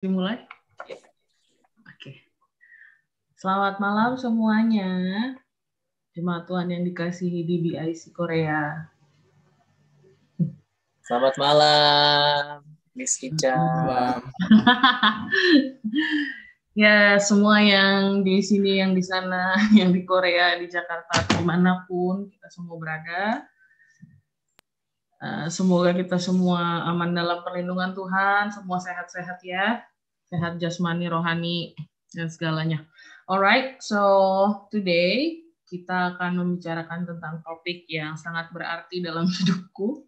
Dimulai? Oke. Selamat malam semuanya. Jemaat Tuhan yang dikasihi di BIC Korea. Selamat malam, Miss Ica. Ya, semua yang di sini, yang di sana, yang di Korea, di Jakarta, dimanapun kita semua berada. Semoga kita semua aman dalam perlindungan Tuhan, semua sehat-sehat ya. Sehat jasmani, rohani, dan segalanya. Alright, so today kita akan membicarakan tentang topik yang sangat berarti dalam hidupku,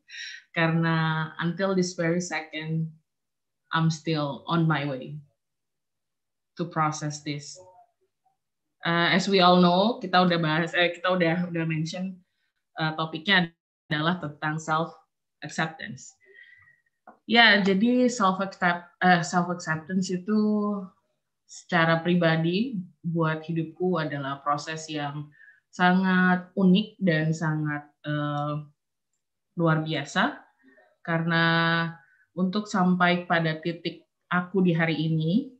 karena until this very second, I'm still on my way to process this. As we all know, kita udah bahas, kita udah mention topiknya adalah tentang self acceptance. Ya, jadi self acceptance itu secara pribadi buat hidupku adalah proses yang sangat unik dan sangat luar biasa, karena untuk sampai pada titik aku di hari ini,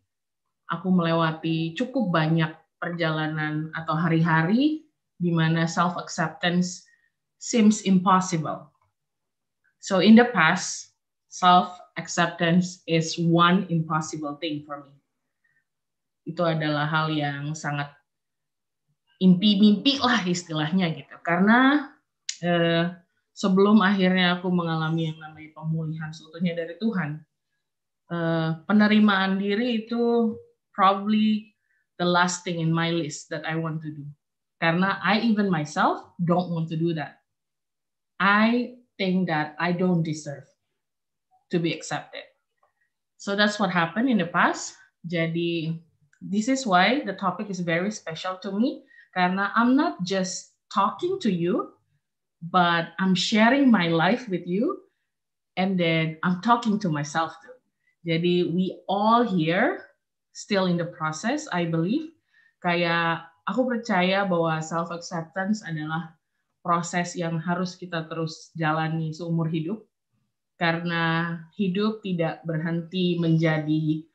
aku melewati cukup banyak perjalanan atau hari-hari di mana self acceptance seems impossible. So in the past, self acceptance is one impossible thing for me. Itu adalah hal yang sangat impi-mimpi lah istilahnya gitu. Karena sebelum akhirnya aku mengalami yang namanya pemulihan seutuhnya dari Tuhan, penerimaan diri itu probably the last thing in my list that I want to do. Karena I even myself don't want to do that. I think that I don't deserve to be accepted. So that's what happened in the past. Jadi this is why the topic is very special to me, karena I'm not just talking to you, but I'm sharing my life with you, and then I'm talking to myself too. Jadi we all here still in the process, I believe. Kayak aku percaya bahwa self acceptance adalah proses yang harus kita terus jalani seumur hidup, karena hidup tidak berhenti menjadi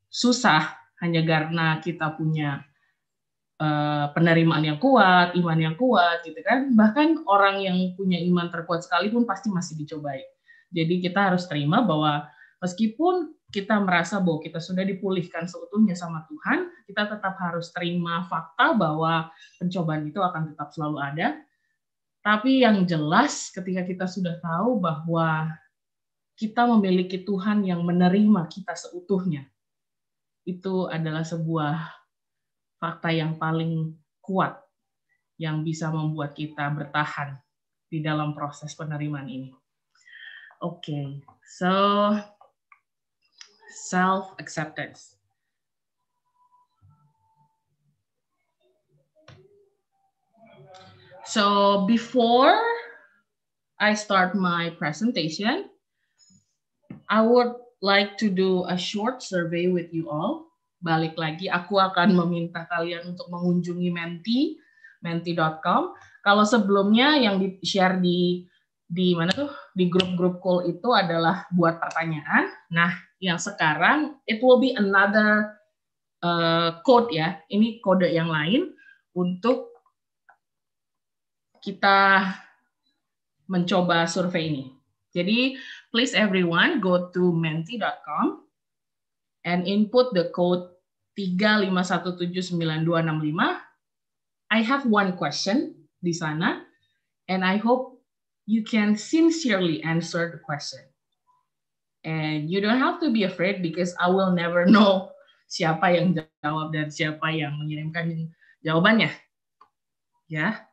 susah hanya karena kita punya penerimaan yang kuat, iman yang kuat, gitu kan. Bahkan orang yang punya iman terkuat sekalipun pasti masih dicobai. Jadi kita harus terima bahwa meskipun kita merasa bahwa kita sudah dipulihkan seutuhnya sama Tuhan, kita tetap harus terima fakta bahwa pencobaan itu akan tetap selalu ada. Tapi yang jelas ketika kita sudah tahu bahwa kita memiliki Tuhan yang menerima kita seutuhnya, itu adalah sebuah fakta yang paling kuat yang bisa membuat kita bertahan di dalam proses penerimaan ini. Okay, so self-acceptance. So before I start my presentation, I would like to do a short survey with you all. Balik lagi, aku akan meminta kalian untuk mengunjungi menti.com. Kalau sebelumnya yang di-share di mana tuh, di grup-grup call itu adalah buat pertanyaan. Nah, yang sekarang it will be another code ya. Ini kode yang lain untuk kita mencoba survei ini. Jadi, please everyone go to menti.com and input the code 351792265. I have one question di sana, and I hope you can sincerely answer the question. And you don't have to be afraid because I will never know siapa yang jawab dan siapa yang mengirimkan jawabannya. Ya.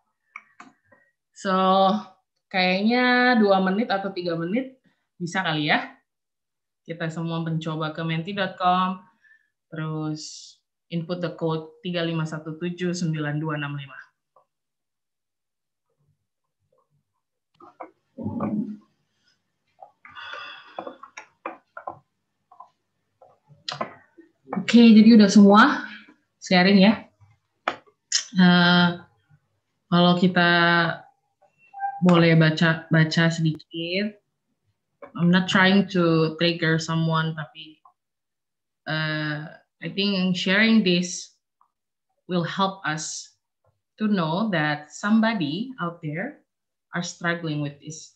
So, kayaknya 2 menit atau 3 menit bisa kali ya. Kita semua mencoba ke menti.com, terus input the code 351792265. Oke, jadi udah semua sharing ya. Kalau kita boleh baca sedikit. I'm not trying to trigger someone, tapi I think sharing this will help us to know that somebody out there are struggling with this.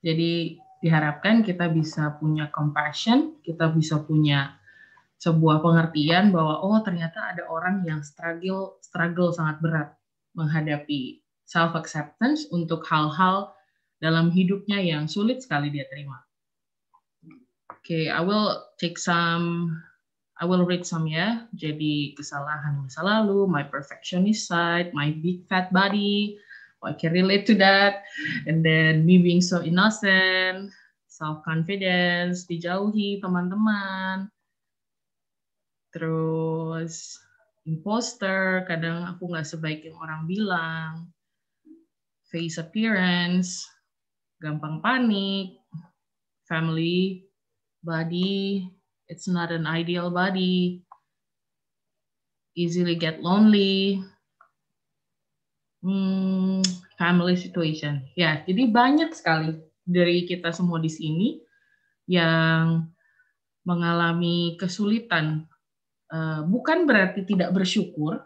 Jadi diharapkan kita bisa punya compassion, kita bisa punya sebuah pengertian bahwa oh ternyata ada orang yang struggle sangat berat menghadapi self acceptance untuk hal-hal dalam hidupnya yang sulit sekali dia terima. Okay, I will read some ya. Jadi kesalahan masa lalu, my perfectionist side, my big fat body, I can relate to that. And then me being so innocent, self-confidence, dijauhi teman-teman. Terus imposter, kadang aku nggak sebaik yang orang bilang. Face appearance, gampang panik. Family, body, it's not an ideal body. Easily get lonely. Family situation. Ya, jadi banyak sekali dari kita semua di sini yang mengalami kesulitan. Bukan berarti tidak bersyukur,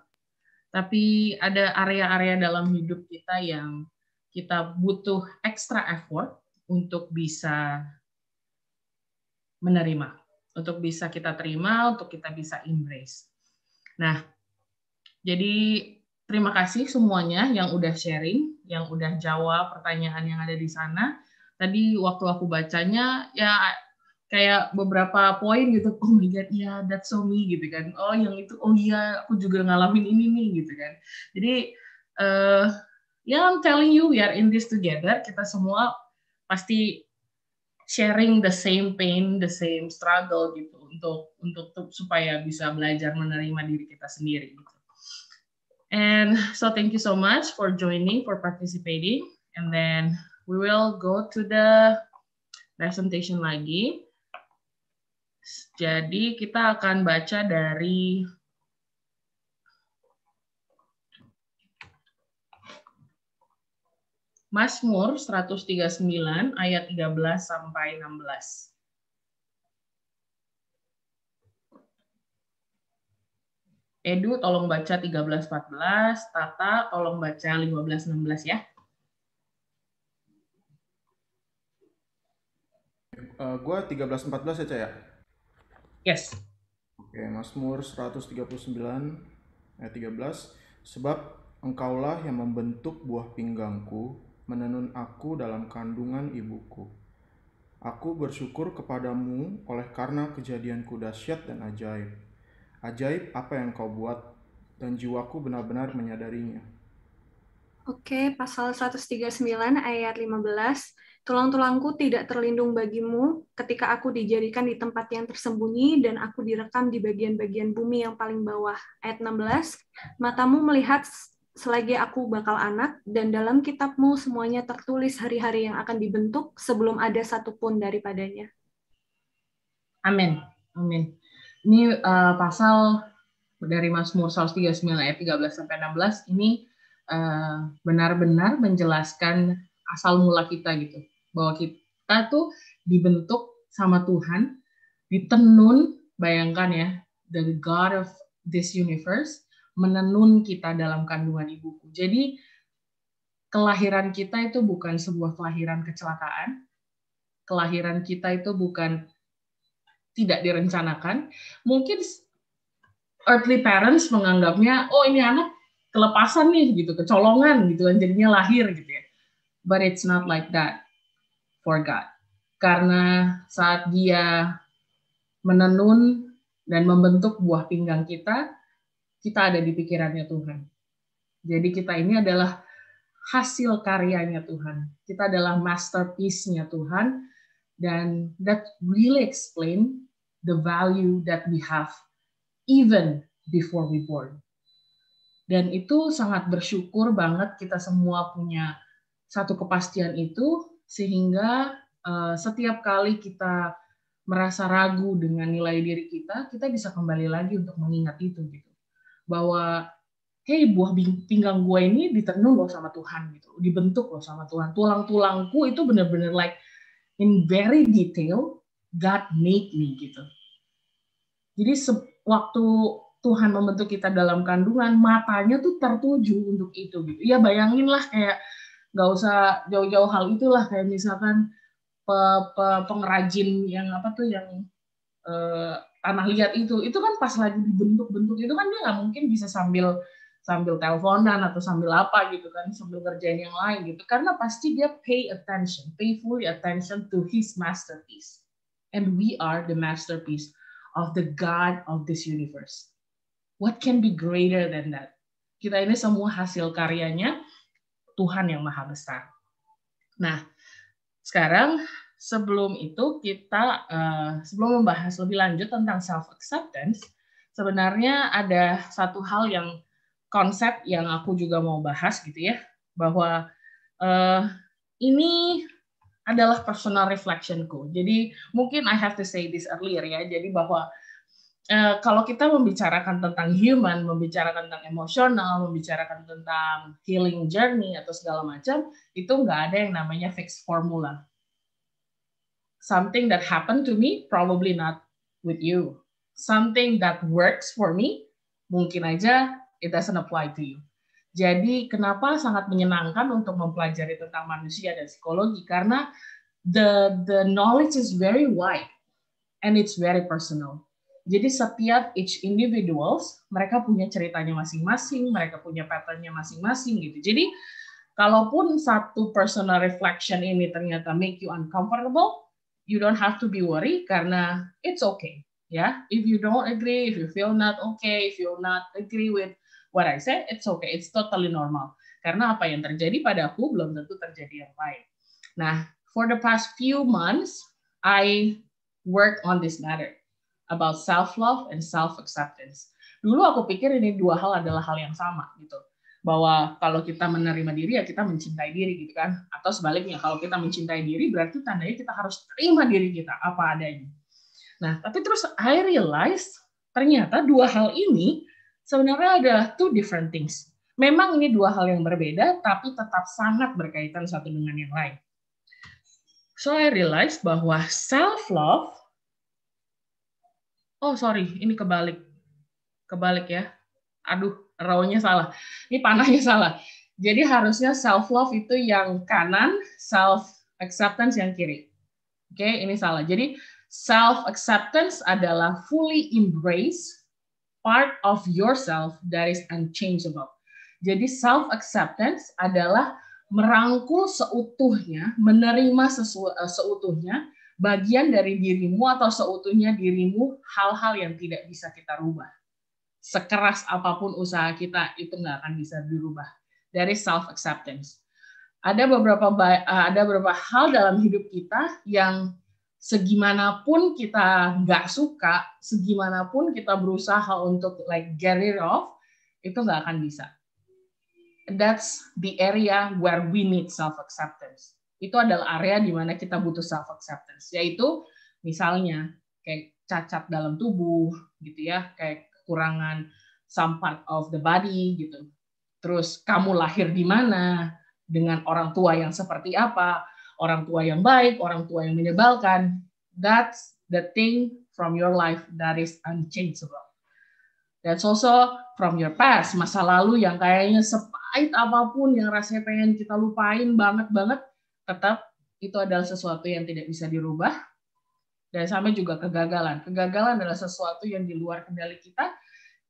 tapi ada area-area dalam hidup kita yang kita butuh extra effort untuk bisa menerima, untuk bisa kita terima, untuk kita bisa embrace. Nah, jadi terima kasih semuanya yang udah sharing, yang udah jawab pertanyaan yang ada di sana. Tadi waktu aku bacanya, ya kayak beberapa poin gitu, oh my god, ya that's so me gitu kan. Oh yang itu, oh iya aku juga ngalamin ini nih gitu kan. Jadi I'm telling you, we are in this together. Kita semua pasti sharing the same pain, the same struggle gitu untuk supaya bisa belajar menerima diri kita sendiri gitu. And so thank you so much for joining, for participating, and then we will go to the presentation lagi. Jadi kita akan baca dari Mazmur 139 ayat 13 sampai 16. Edu tolong baca 13-14, Tata tolong baca 15-16 ya. Gue 13-14 ya, Cak ya? Yes. Oke, Mazmur 139 ayat 13. Sebab engkaulah yang membentuk buah pinggangku, menenun aku dalam kandungan ibuku. Aku bersyukur kepadamu oleh karena kejadianku dahsyat dan ajaib. Ajaib apa yang kau buat, dan jiwaku benar-benar menyadarinya. Oke, pasal 139 ayat 15. Tulang-tulangku tidak terlindung bagimu ketika aku dijadikan di tempat yang tersembunyi dan aku direkam di bagian-bagian bumi yang paling bawah. Ayat 16. Matamu melihat selagi aku bakal anak, dan dalam kitabmu semuanya tertulis hari-hari yang akan dibentuk sebelum ada satupun daripadanya. Amin. Amin. Ini pasal dari Mazmur 139 ayat 13 sampai 16 ini benar-benar menjelaskan asal mula kita gitu, bahwa kita tuh dibentuk sama Tuhan, ditenun, bayangkan ya, the God of this universe menenun kita dalam kandungan ibuku. Jadi kelahiran kita itu bukan sebuah kelahiran kecelakaan, kelahiran kita itu bukan tidak direncanakan. Mungkin earthly parents menganggapnya, oh ini anak kelepasan nih gitu, kecolongan gitu kan, jadinya lahir gitu ya. But it's not like that for God. Karena saat dia menenun dan membentuk buah pinggang kita ada di pikirannya Tuhan. Jadi kita ini adalah hasil karyanya Tuhan. Kita adalah masterpiece-nya Tuhan. Dan that really explain the value that we have even before we born. Dan itu sangat bersyukur banget kita semua punya satu kepastian itu, sehingga setiap kali kita merasa ragu dengan nilai diri kita bisa kembali lagi untuk mengingat itu gitu. Bahwa hey, buah pinggang gue ini ditenun loh sama Tuhan gitu, dibentuk loh sama Tuhan. Tulang-tulangku itu benar-benar like in very detail, God made me gitu. Jadi waktu Tuhan membentuk kita dalam kandungan, matanya tuh tertuju untuk itu gitu. Ya bayangin lah kayak nggak usah jauh-jauh hal itulah, kayak misalkan pengrajin yang apa tuh yang tanah liat itu kan pas lagi dibentuk-bentuk itu kan dia nggak mungkin bisa sambil teleponan atau sambil apa gitu kan, sambil ngerjain yang lain gitu, karena pasti dia pay fully attention to his masterpiece, and we are the masterpiece of the God of this universe. What can be greater than that? Kita ini semua hasil karyanya Tuhan yang maha besar. Nah, sekarang sebelum itu kita sebelum membahas lebih lanjut tentang self acceptance, sebenarnya ada satu hal yang konsep yang aku juga mau bahas gitu ya, bahwa ini adalah personal reflectionku. Jadi mungkin I have to say this earlier ya. Jadi bahwa kalau kita membicarakan tentang human, membicarakan tentang emosional, membicarakan tentang healing journey atau segala macam, itu nggak ada yang namanya fixed formula. Something that happened to me, probably not with you. Something that works for me, mungkin aja it doesn't apply to you. Jadi kenapa sangat menyenangkan untuk mempelajari tentang manusia dan psikologi? Karena the knowledge is very wide and it's very personal. Jadi setiap each individuals, mereka punya ceritanya masing-masing, mereka punya patternnya masing-masing gitu. Jadi kalaupun satu personal reflection ini ternyata make you uncomfortable, you don't have to be worried karena it's okay. Ya, if you don't agree, if you feel not okay, if you not agree with what I said, it's okay, it's totally normal. Karena apa yang terjadi padaku belum tentu terjadi yang lain. Nah, for the past few months, I work on this matter about self-love and self-acceptance. Dulu aku pikir ini dua hal adalah hal yang sama gitu. Bahwa kalau kita menerima diri ya kita mencintai diri gitu kan. Atau sebaliknya kalau kita mencintai diri berarti tandanya kita harus terima diri kita apa adanya. Nah, tapi terus I realize ternyata dua hal ini sebenarnya ada two different things. Memang ini dua hal yang berbeda tapi tetap sangat berkaitan satu dengan yang lain. So I realize bahwa self-love, oh sorry, ini kebalik ya. Aduh, raw-nya salah. Ini panahnya salah. Jadi harusnya self-love itu yang kanan, self-acceptance yang kiri. Oke, ini salah. Jadi self-acceptance adalah fully embrace part of yourself that is unchangeable. Jadi self-acceptance adalah merangkul seutuhnya, menerima seutuhnya, bagian dari dirimu atau seutuhnya dirimu, hal-hal yang tidak bisa kita rubah. Sekeras apapun usaha kita, itu nggak akan bisa dirubah. Dari self-acceptance. Ada beberapa hal dalam hidup kita yang segimanapun kita nggak suka, segimanapun kita berusaha untuk like get rid of, itu nggak akan bisa. That's the area where we need self-acceptance. Itu adalah area di mana kita butuh self-acceptance, yaitu misalnya kayak cacat dalam tubuh, gitu ya, kayak kekurangan some part of the body, gitu. Terus kamu lahir di mana, dengan orang tua yang seperti apa, orang tua yang baik, orang tua yang menyebalkan. That's the thing from your life that is unchangeable. That's also from your past, masa lalu yang kayaknya sepahit apapun yang rasanya pengen kita lupain banget, tetap itu adalah sesuatu yang tidak bisa dirubah. Dan sama juga kegagalan. Kegagalan adalah sesuatu yang di luar kendali kita.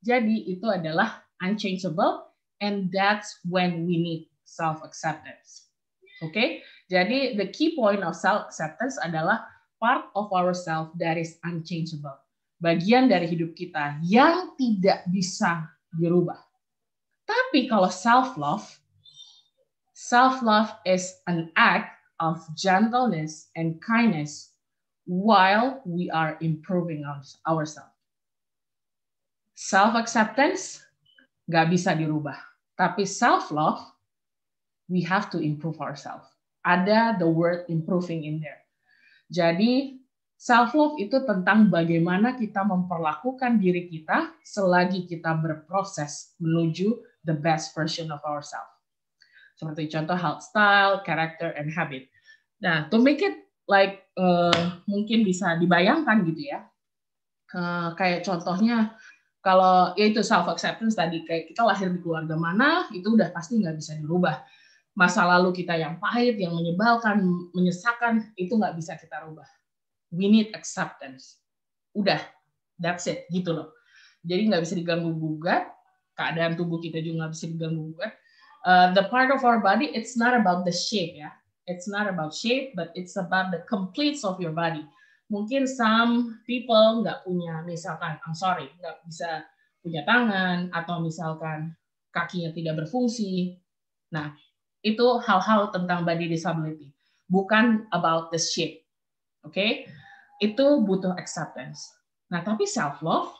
Jadi itu adalah unchangeable, and that's when we need self-acceptance. Oke? Jadi the key point of self-acceptance adalah part of ourselves that is unchangeable. Bagian dari hidup kita yang tidak bisa dirubah. Tapi kalau self-love is an act of gentleness and kindness while we are improving ourselves. Self-acceptance nggak bisa dirubah. Tapi self-love, we have to improve ourselves. Ada the word improving in there. Jadi self-love itu tentang bagaimana kita memperlakukan diri kita selagi kita berproses menuju the best version of ourselves. Seperti contoh health style, character, and habit. Nah, to make it like mungkin bisa dibayangkan gitu ya. Kayak contohnya kalau ya itu self acceptance tadi, kayak kita lahir di keluarga mana itu udah pasti nggak bisa dirubah. Masa lalu kita yang pahit, yang menyebalkan, menyesakan, itu nggak bisa kita rubah. We need acceptance. Udah, that's it, gitu loh. Jadi nggak bisa diganggu-gugat, keadaan tubuh kita juga nggak bisa diganggu-gugat. The part of our body, it's not about the shape ya. It's not about shape, but it's about the completes of your body. Mungkin some people nggak punya, misalkan, nggak bisa punya tangan, atau misalkan kakinya tidak berfungsi. Nah, itu hal-hal tentang body disability. Bukan about the shape. Oke? Itu butuh acceptance. Nah, tapi self-love,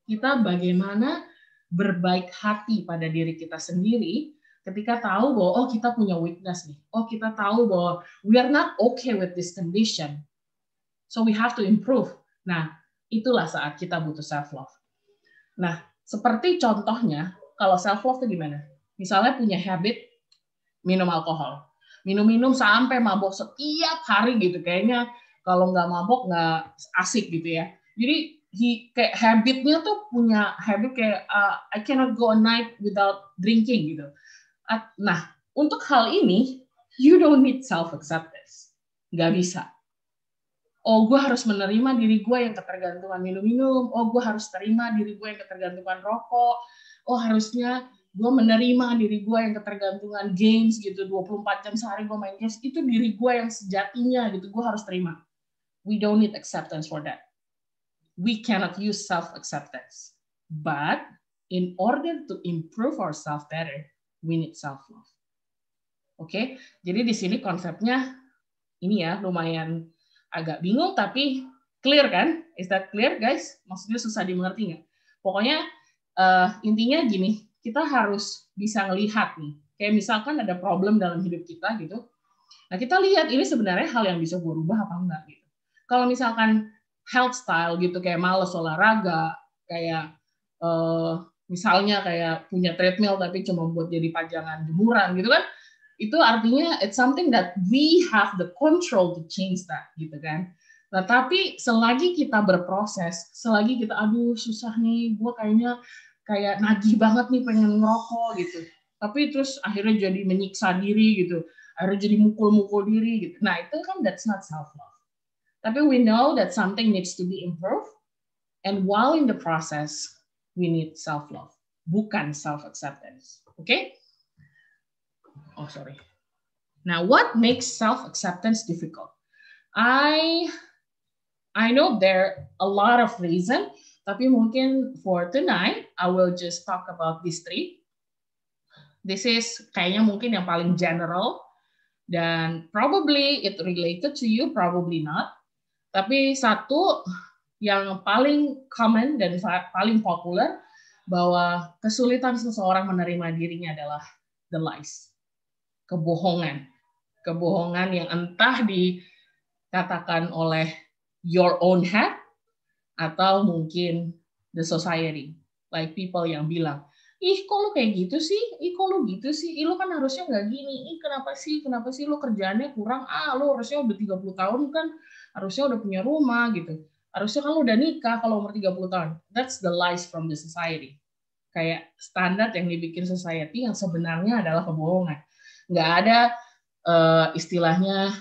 kita bagaimana berbaik hati pada diri kita sendiri ketika tahu bahwa, oh kita punya weakness nih. Oh kita tahu bahwa we are not okay with this condition. So we have to improve. Nah, itulah saat kita butuh self-love. Nah, seperti contohnya, kalau self-love itu gimana? Misalnya punya habit minum alkohol. Minum-minum sampai mabok setiap hari gitu. Kayaknya kalau nggak mabok nggak asik gitu ya. Jadi kayak habitnya tuh punya habit kayak I cannot go a night without drinking gitu. Nah, untuk hal ini, you don't need self-acceptance. Nggak bisa. Oh, gue harus menerima diri gue yang ketergantungan minum-minum. Oh, gue harus terima diri gue yang ketergantungan rokok. Oh, harusnya gue menerima diri gue yang ketergantungan games gitu. 24 jam sehari gue main games. Itu diri gue yang sejatinya gitu. Gue harus terima. We don't need acceptance for that. We cannot use self-acceptance. But in order to improve ourselves better, we need self-love. Oke? Jadi di sini konsepnya ini ya, lumayan agak bingung tapi clear kan? Is that clear guys? Maksudnya susah dimengerti nggak? Pokoknya intinya gini, kita harus bisa ngelihat nih. Kayak misalkan ada problem dalam hidup kita gitu. Nah kita lihat ini sebenarnya hal yang bisa gue rubah apa enggak gitu. Kalau misalkan health style gitu, kayak males olahraga, kayak misalnya kayak punya treadmill tapi cuma buat jadi pajangan jemuran gitu kan, itu artinya it's something that we have the control to change that gitu kan. Nah tapi selagi kita berproses, selagi kita aduh susah nih, gue kayaknya kayak nagih banget nih pengen ngerokok gitu, tapi terus akhirnya jadi menyiksa diri gitu, akhirnya jadi mukul-mukul diri gitu. Nah itu kan that's not self-love. Tapi we know that something needs to be improved, and while in the process we need self-love, bukan self-acceptance. Okay? Oh, sorry. Now, what makes self-acceptance difficult? I know there are a lot of reasons, tapi mungkin for tonight, I will just talk about these three. This is kayaknya mungkin yang paling general, dan probably it related to you, probably not. Tapi satu yang paling common dan paling populer, bahwa kesulitan seseorang menerima dirinya adalah the lies. Kebohongan yang entah dikatakan oleh your own head atau mungkin the society, like people yang bilang, ih kok lu kayak gitu sih, ih kok lu gitu sih, ih lu kan harusnya nggak gini, ih kenapa sih lu kerjaannya kurang, lu harusnya udah 30 tahun kan, harusnya udah punya rumah gitu, harusnya kan lu udah nikah kalau umur 30 tahun. That's the lies from the society. Kayak standar yang dibikin society yang sebenarnya adalah kebohongan. Nggak ada istilahnya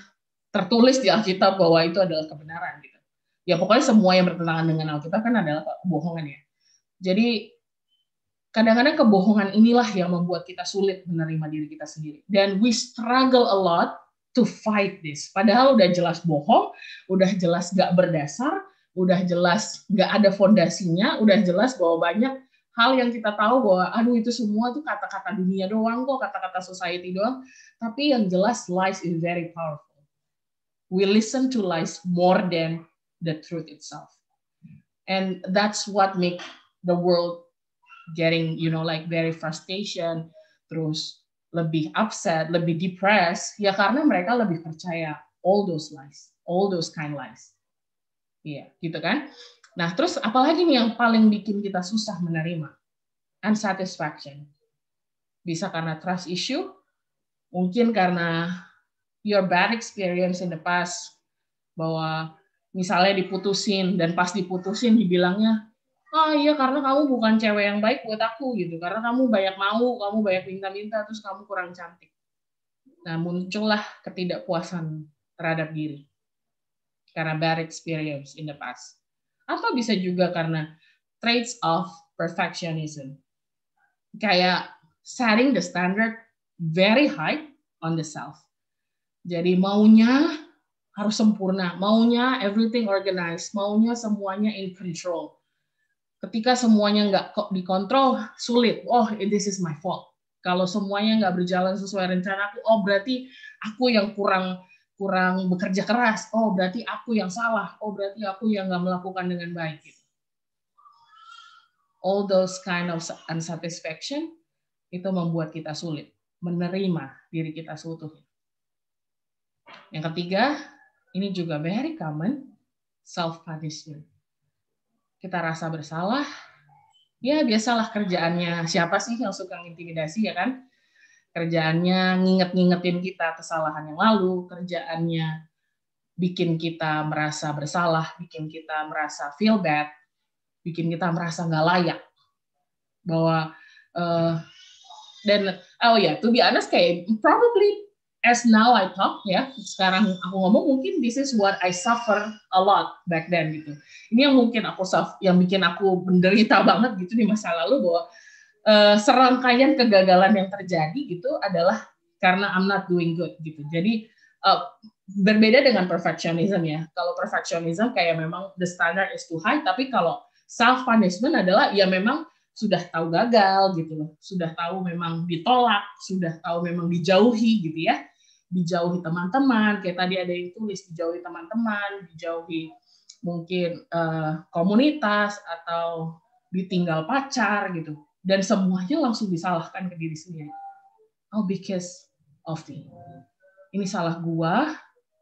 tertulis di Alkitab bahwa itu adalah kebenaran gitu. Ya pokoknya semua yang bertentangan dengan Alkitab kan adalah kebohongan ya. Jadi kadang-kadang kebohongan inilah yang membuat kita sulit menerima diri kita sendiri. Dan we struggle a lot to fight this. Padahal udah jelas bohong, udah jelas nggak berdasar, udah jelas nggak ada fondasinya, udah jelas bahwa banyak hal yang kita tahu bahwa aduh itu semua tuh kata-kata dunia doang kok, kata-kata society doang. Tapi yang jelas lies is very powerful. We listen to lies more than the truth itself. And that's what make the world getting, like very frustration, terus lebih upset, lebih depressed, ya karena mereka lebih percaya all those lies, all those kind lies. Iya, gitu kan? Nah, terus apalagi nih yang paling bikin kita susah menerima? Unsatisfaction. Bisa karena trust issue, mungkin karena your bad experience in the past, Bahwa misalnya diputusin, dan pas diputusin dibilangnya, iya karena kamu bukan cewek yang baik buat aku gitu, karena kamu banyak mau, kamu banyak minta-minta, terus kamu kurang cantik. Nah, muncullah ketidakpuasan terhadap diri karena bad experience in the past. Atau bisa juga karena traits of perfectionism. Kayak setting the standard very high on the self. Jadi maunya harus sempurna, maunya everything organized, maunya semuanya in control. Ketika semuanya nggak dikontrol, sulit. Oh, this is my fault. Kalau semuanya nggak berjalan sesuai rencana aku, oh berarti aku yang kurang bekerja keras. Oh berarti aku yang salah. Oh berarti aku yang nggak melakukan dengan baik. All those kind of unsatisfaction itu membuat kita sulit menerima diri kita seutuhnya. Yang ketiga, ini juga very common, self-punishment. Kita rasa bersalah, ya biasalah kerjaannya. Siapa sih yang suka intimidasi, ya kan? Kerjaannya ngingetin kita kesalahan yang lalu, kerjaannya bikin kita merasa bersalah, bikin kita merasa feel bad, bikin kita merasa nggak layak. Bahwa, to be honest, kayak probably as now I talk, ya, sekarang aku ngomong, mungkin this is what I suffer a lot back then gitu. Ini yang mungkin yang bikin aku menderita banget gitu di masa lalu, bahwa serangkaian kegagalan yang terjadi gitu adalah karena I'm not doing good gitu. Jadi berbeda dengan perfectionism ya. Kalau perfectionism kayak memang the standard is too high, tapi kalau self punishment adalah ya memang sudah tahu gagal gitu loh, sudah tahu memang ditolak, sudah tahu memang dijauhi gitu ya, dijauhi teman-teman, kayak tadi ada yang tulis dijauhi teman-teman, dijauhi mungkin komunitas atau ditinggal pacar gitu, dan semuanya langsung disalahkan ke diri sendiri. Oh because of me, ini salah gua,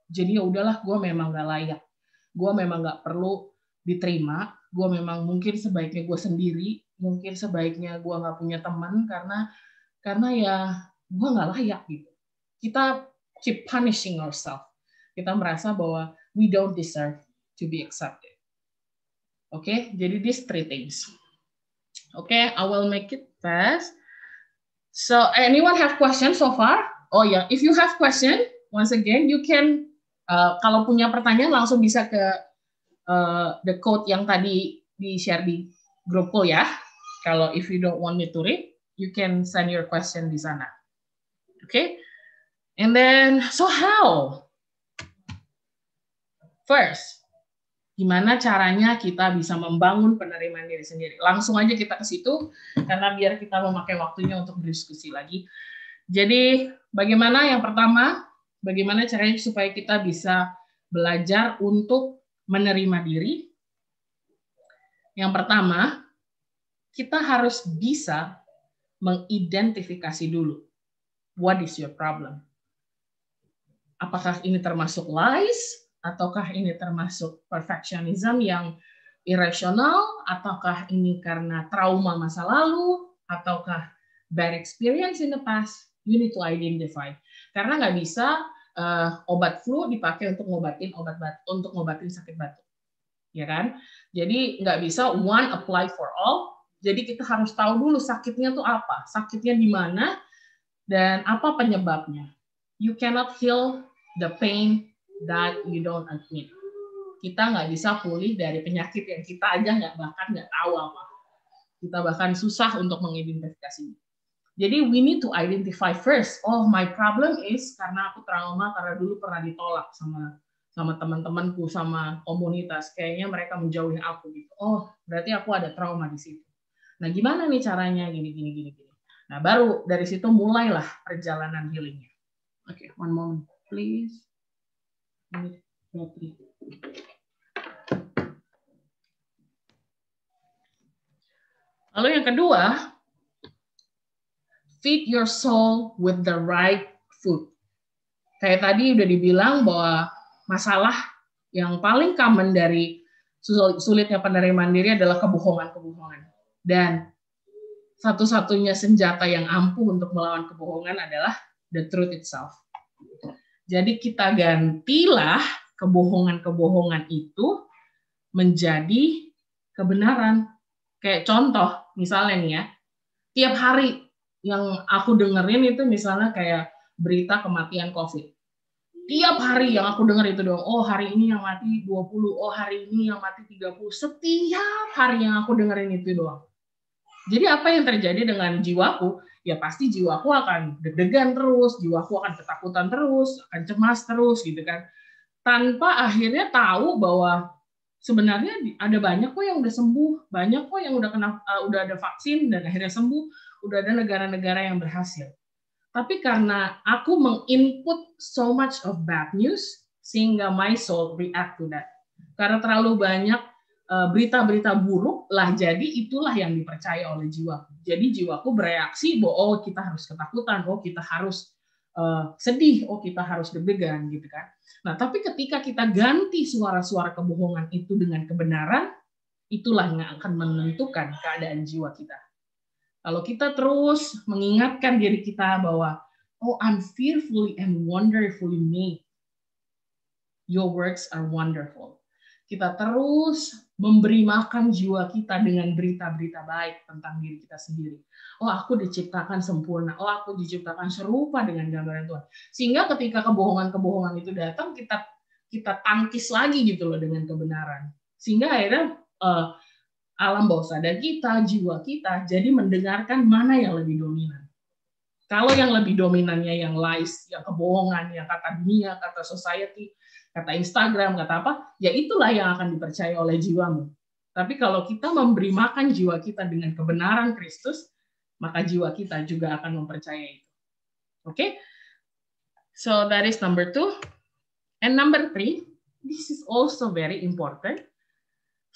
jadi ya udahlah gua memang gak layak, gua memang gak perlu diterima, gua memang mungkin sebaiknya gua sendiri. Mungkin sebaiknya gue nggak punya teman karena ya gue nggak layak gitu. Kita keep punishing ourselves. Kita merasa bahwa we don't deserve to be accepted. Oke, jadi these three things. Oke, I will make it fast. So, anyone have questions so far? Oh ya, if you have question, once again you can kalau punya pertanyaan langsung bisa ke the code yang tadi di share di grupku ya. Kalau if you don't want me to read, you can send your question di sana. Okay? And then, so how? First, gimana caranya kita bisa membangun penerimaan diri sendiri? Langsung aja kita ke situ, karena biar kita memakai waktunya untuk berdiskusi lagi. Jadi, bagaimana yang pertama, bagaimana caranya supaya kita bisa belajar untuk menerima diri? Yang pertama, kita harus bisa mengidentifikasi dulu. What is your problem? Apakah ini termasuk lies? Ataukah ini termasuk perfectionism yang irasional? Ataukah ini karena trauma masa lalu? Ataukah bad experience in the past? You need to identify. Karena nggak bisa obat flu dipakai untuk ngobatin sakit batuk. Ya kan? Jadi nggak bisa one apply for all. Jadi kita harus tahu dulu sakitnya tuh apa, sakitnya di mana, dan apa penyebabnya. You cannot heal the pain that you don't admit. Kita nggak bisa pulih dari penyakit yang kita aja bahkan nggak tahu apa. Kita bahkan susah untuk mengidentifikasinya. Jadi we need to identify first. Oh, my problem is karena aku trauma karena dulu pernah ditolak sama teman-temanku, sama komunitas. Kayaknya mereka menjauhi aku gitu. Oh, berarti aku ada trauma di situ. Nah, gimana nih caranya gini. Nah, baru dari situ mulailah perjalanan healingnya. Oke, one moment, please. Lalu yang kedua, feed your soul with the right food. Kayak tadi udah dibilang bahwa masalah yang paling common dari sulitnya penerimaan diri adalah kebohongan. Dan satu-satunya senjata yang ampuh untuk melawan kebohongan adalah the truth itself. Jadi kita gantilah kebohongan-kebohongan itu menjadi kebenaran. Kayak contoh, misalnya nih ya, tiap hari yang aku dengerin itu misalnya kayak berita kematian COVID. Tiap hari yang aku denger itu dong, oh hari ini yang mati 20, oh hari ini yang mati 30. Setiap hari yang aku dengerin itu doang. Jadi apa yang terjadi dengan jiwaku? Ya pasti jiwaku akan deg-degan terus, jiwaku akan ketakutan terus, akan cemas terus gitu kan. Tanpa akhirnya tahu bahwa sebenarnya ada banyak kok yang udah sembuh, banyak kok yang udah ada vaksin dan akhirnya sembuh, udah ada negara-negara yang berhasil. Tapi karena aku menginput so much of bad news, sehingga my soul react to that. Karena terlalu banyak berita-berita buruk, lah jadi itulah yang dipercaya oleh jiwaku. Jadi jiwaku bereaksi bahwa oh kita harus ketakutan, oh kita harus sedih, oh kita harus deg-degan gitu kan. Nah tapi ketika kita ganti suara-suara kebohongan itu dengan kebenaran, itulah yang akan menentukan keadaan jiwa kita. Kalau kita terus mengingatkan diri kita bahwa oh I'm fearfully and wonderfully made. Your works are wonderful. Kita terus memberi makan jiwa kita dengan berita-berita baik tentang diri kita sendiri. Oh aku diciptakan sempurna. Oh aku diciptakan serupa dengan gambaran Tuhan. Sehingga ketika kebohongan-kebohongan itu datang, kita tangkis lagi gitu loh dengan kebenaran. Sehingga akhirnya alam bawah sadar kita, jiwa kita, jadi mendengarkan mana yang lebih dominan. Kalau yang lebih dominannya yang lies, yang kebohongan, yang kata dunia, kata society, kata Instagram, kata apa, ya itulah yang akan dipercaya oleh jiwamu. Tapi kalau kita memberi makan jiwa kita dengan kebenaran Kristus, maka jiwa kita juga akan mempercayai itu. Okay? So that is number 2. And number 3, this is also very important.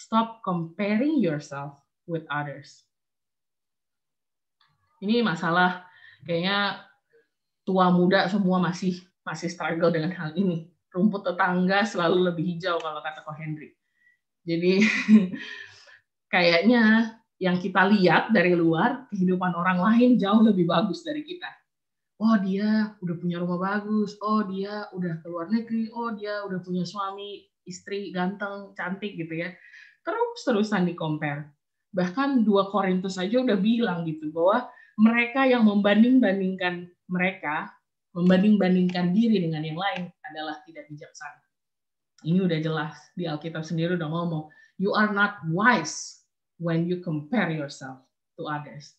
Stop comparing yourself with others. Ini masalah kayaknya tua muda semua masih struggle dengan hal ini. Rumput tetangga selalu lebih hijau kalau kata Ko Hendrik. Jadi kayaknya yang kita lihat dari luar, kehidupan orang lain jauh lebih bagus dari kita. Oh dia udah punya rumah bagus, oh dia udah keluar negeri, oh dia udah punya suami, istri ganteng, cantik gitu ya. Terus-terusan di-compare. Bahkan 2 Korintus saja udah bilang gitu, bahwa mereka yang membanding-bandingkan diri dengan yang lain adalah tidak bijaksana. Ini udah jelas, di Alkitab sendiri udah ngomong, you are not wise when you compare yourself to others.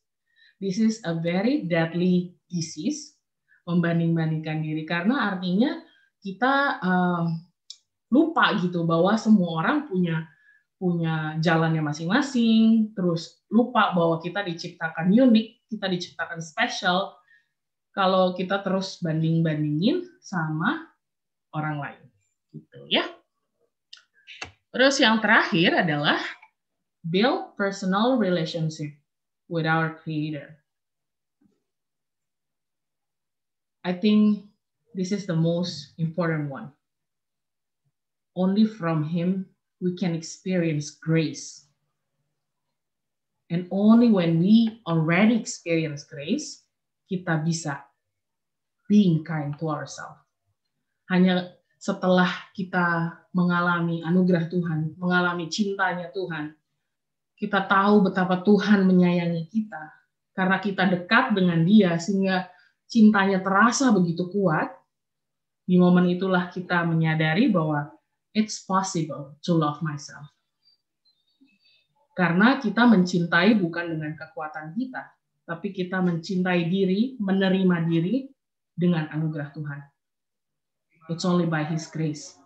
This is a very deadly disease, membanding-bandingkan diri, karena artinya kita lupa gitu bahwa semua orang punya jalannya masing-masing, terus lupa bahwa kita diciptakan unik, kita diciptakan special, kalau kita terus banding-bandingin sama orang lain. Gitu ya. Terus yang terakhir adalah build personal relationship with our Creator. I think this is the most important one. Only from Him we can experience grace. And only when we already experience grace, kita bisa being kind to ourselves. Hanya setelah kita mengalami anugerah Tuhan, mengalami cintanya Tuhan, kita tahu betapa Tuhan menyayangi kita. Karena kita dekat dengan Dia, sehingga cintanya terasa begitu kuat, di momen itulah kita menyadari bahwa it's possible to love myself. Karena kita mencintai bukan dengan kekuatan kita, tapi kita mencintai diri, menerima diri dengan anugerah Tuhan. It's only by His grace.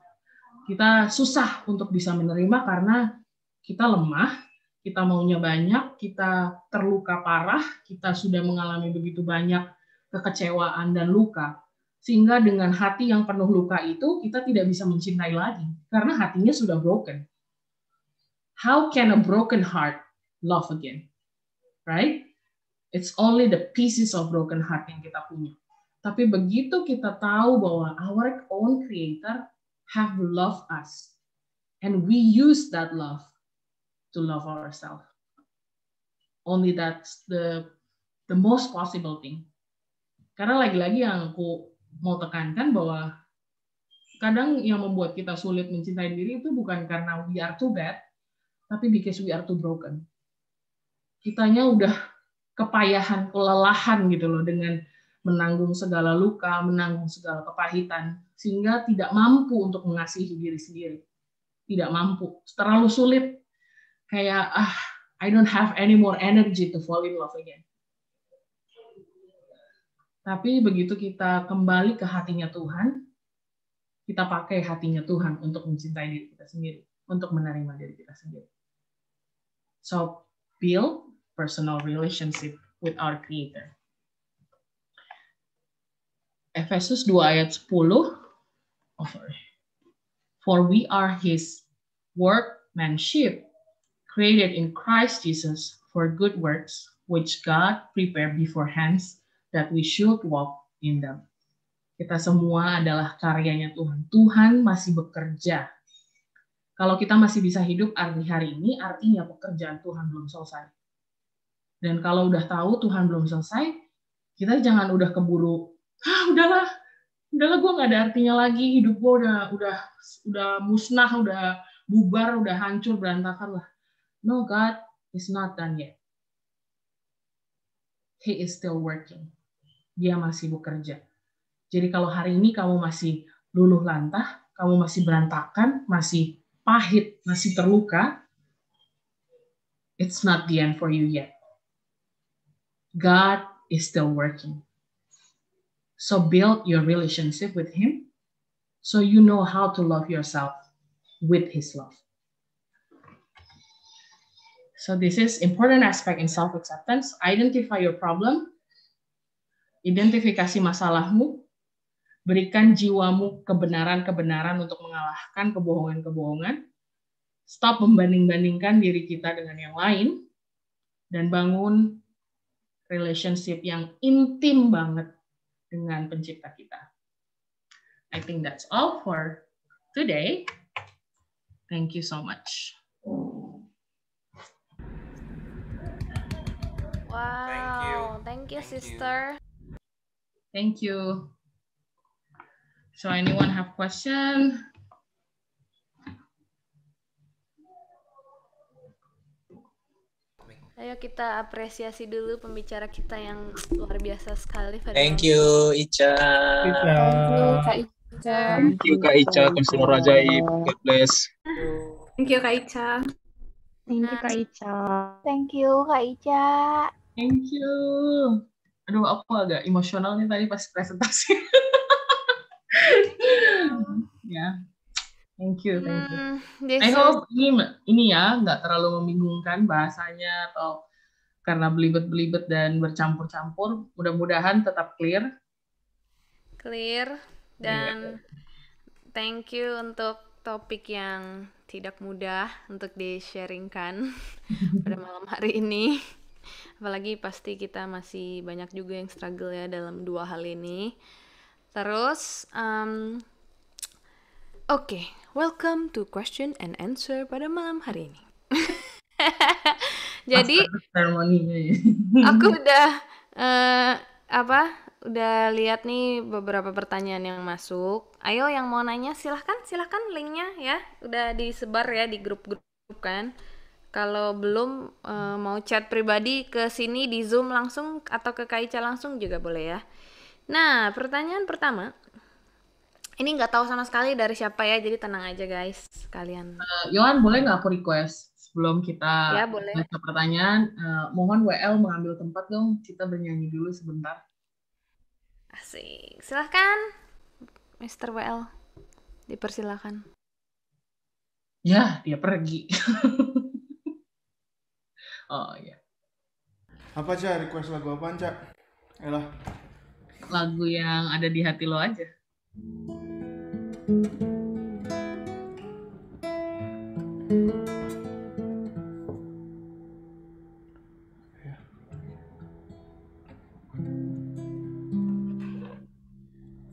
Kita susah untuk bisa menerima karena kita lemah, kita maunya banyak, kita terluka parah, kita sudah mengalami begitu banyak kekecewaan dan luka. Sehingga dengan hati yang penuh luka itu, kita tidak bisa mencintai lagi. Karena hatinya sudah broken. How can a broken heart love again? Right? It's only the pieces of broken heart yang kita punya. Tapi begitu kita tahu bahwa our own Creator have loved us. And we use that love to love ourselves. Only that's the most possible thing. Karena lagi-lagi yang aku mau tekankan bahwa kadang yang membuat kita sulit mencintai diri itu bukan karena we are too bad, tapi because we are too broken. Kitanya udah kepayahan, kelelahan gitu loh dengan menanggung segala luka, menanggung segala kepahitan, sehingga tidak mampu untuk mengasihi diri sendiri. Tidak mampu, terlalu sulit. Kayak, I don't have any more energy to fall in love again. Tapi begitu kita kembali ke hatinya Tuhan, kita pakai hatinya Tuhan untuk mencintai diri kita sendiri, untuk menerima diri kita sendiri. So, build personal relationship with our Creator. Efesus 2 ayat 10. For we are His workmanship, created in Christ Jesus for good works, which God prepared beforehand that we should walk in them. Kita semua adalah karyanya Tuhan. Tuhan masih bekerja. Kalau kita masih bisa hidup hari ini, artinya pekerjaan Tuhan belum selesai. Dan kalau udah tahu Tuhan belum selesai, kita jangan udah keburu, udahlah gue nggak ada artinya lagi, hidup gue udah musnah, udah bubar, udah hancur, berantakan lah. No, God is not done yet. He is still working. Dia masih bekerja. Jadi kalau hari ini kamu masih luluh lantah, kamu masih berantakan, masih pahit, masih terluka, it's not the end for you yet. God is still working. So build your relationship with Him so you know how to love yourself with His love. So this is important aspect in self-acceptance. Identify your problem. Identifikasi masalahmu. Berikan jiwamu kebenaran-kebenaran untuk mengalahkan kebohongan-kebohongan. Stop membanding-bandingkan diri kita dengan yang lain. Dan bangun relationship yang intim banget dengan pencipta kita. I think that's all for today. Thank you so much. Wow, thank you, sister. Thank you. So anyone have question? Ayo kita apresiasi dulu pembicara kita yang luar biasa sekali. Thank you, Ica. Kak Ica. Thank you, Kak Ica. Konselor ajaib. God bless. Thank you, Kak Ica. Thank you, Kak Ica. Thank you, Kak Ica. Thank you. Aduh, aku agak emosional nih tadi pas presentasi. Ya, thank you. I hope ini ya nggak terlalu membingungkan bahasanya atau karena belibet-belibet dan bercampur-campur. Mudah-mudahan tetap clear. Dan thank you untuk topik yang tidak mudah untuk di-sharingkan pada malam hari ini. Apalagi pasti kita masih banyak juga yang struggle ya dalam dua hal ini. Terus, Oke, welcome to question and answer pada malam hari ini. Jadi, aku udah lihat nih beberapa pertanyaan yang masuk. Ayo yang mau nanya silahkan linknya ya, udah disebar ya di grup-grup kan. Kalau belum mau chat pribadi ke sini di Zoom langsung atau ke Kak Ica langsung juga boleh ya. Nah, pertanyaan pertama. Ini nggak tahu sama sekali dari siapa ya, jadi tenang aja guys, kalian. Yohan, boleh nggak aku request sebelum kita baca pertanyaan, mohon WL mengambil tempat dong, kita bernyanyi dulu sebentar. Asik, silahkan Mr. WL, dipersilakan. Ya, dia pergi. Oh iya. Apa Ca, request lagu apaan Ca? Elah. Lagu yang ada di hati lo aja.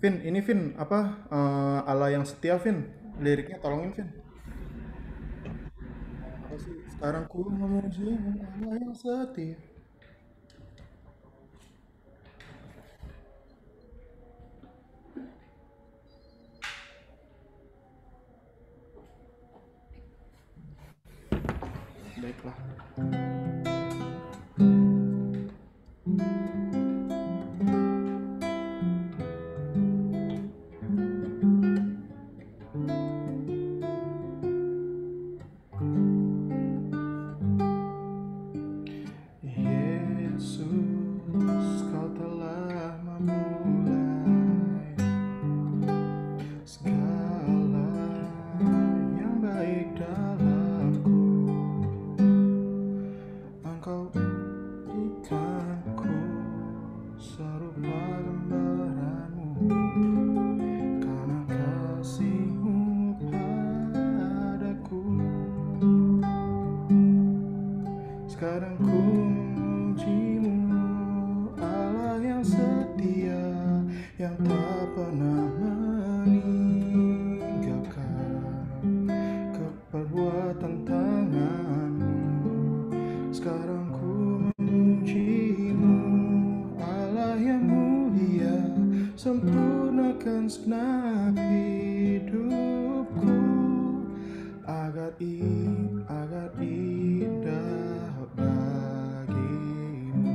Vin, ini Vin, apa Allah yang setia Vin, liriknya tolongin Vin. Apa sih? Sekarang ku memuji Allah yang setia. Sekarang ku memujimu, Allah yang setia, yang tak pernah meninggalkan keperbuatan tanganmu. Sekarang ku memujimu, Allah yang mulia, sempurnakan segenap hidupku agar indah bagimu.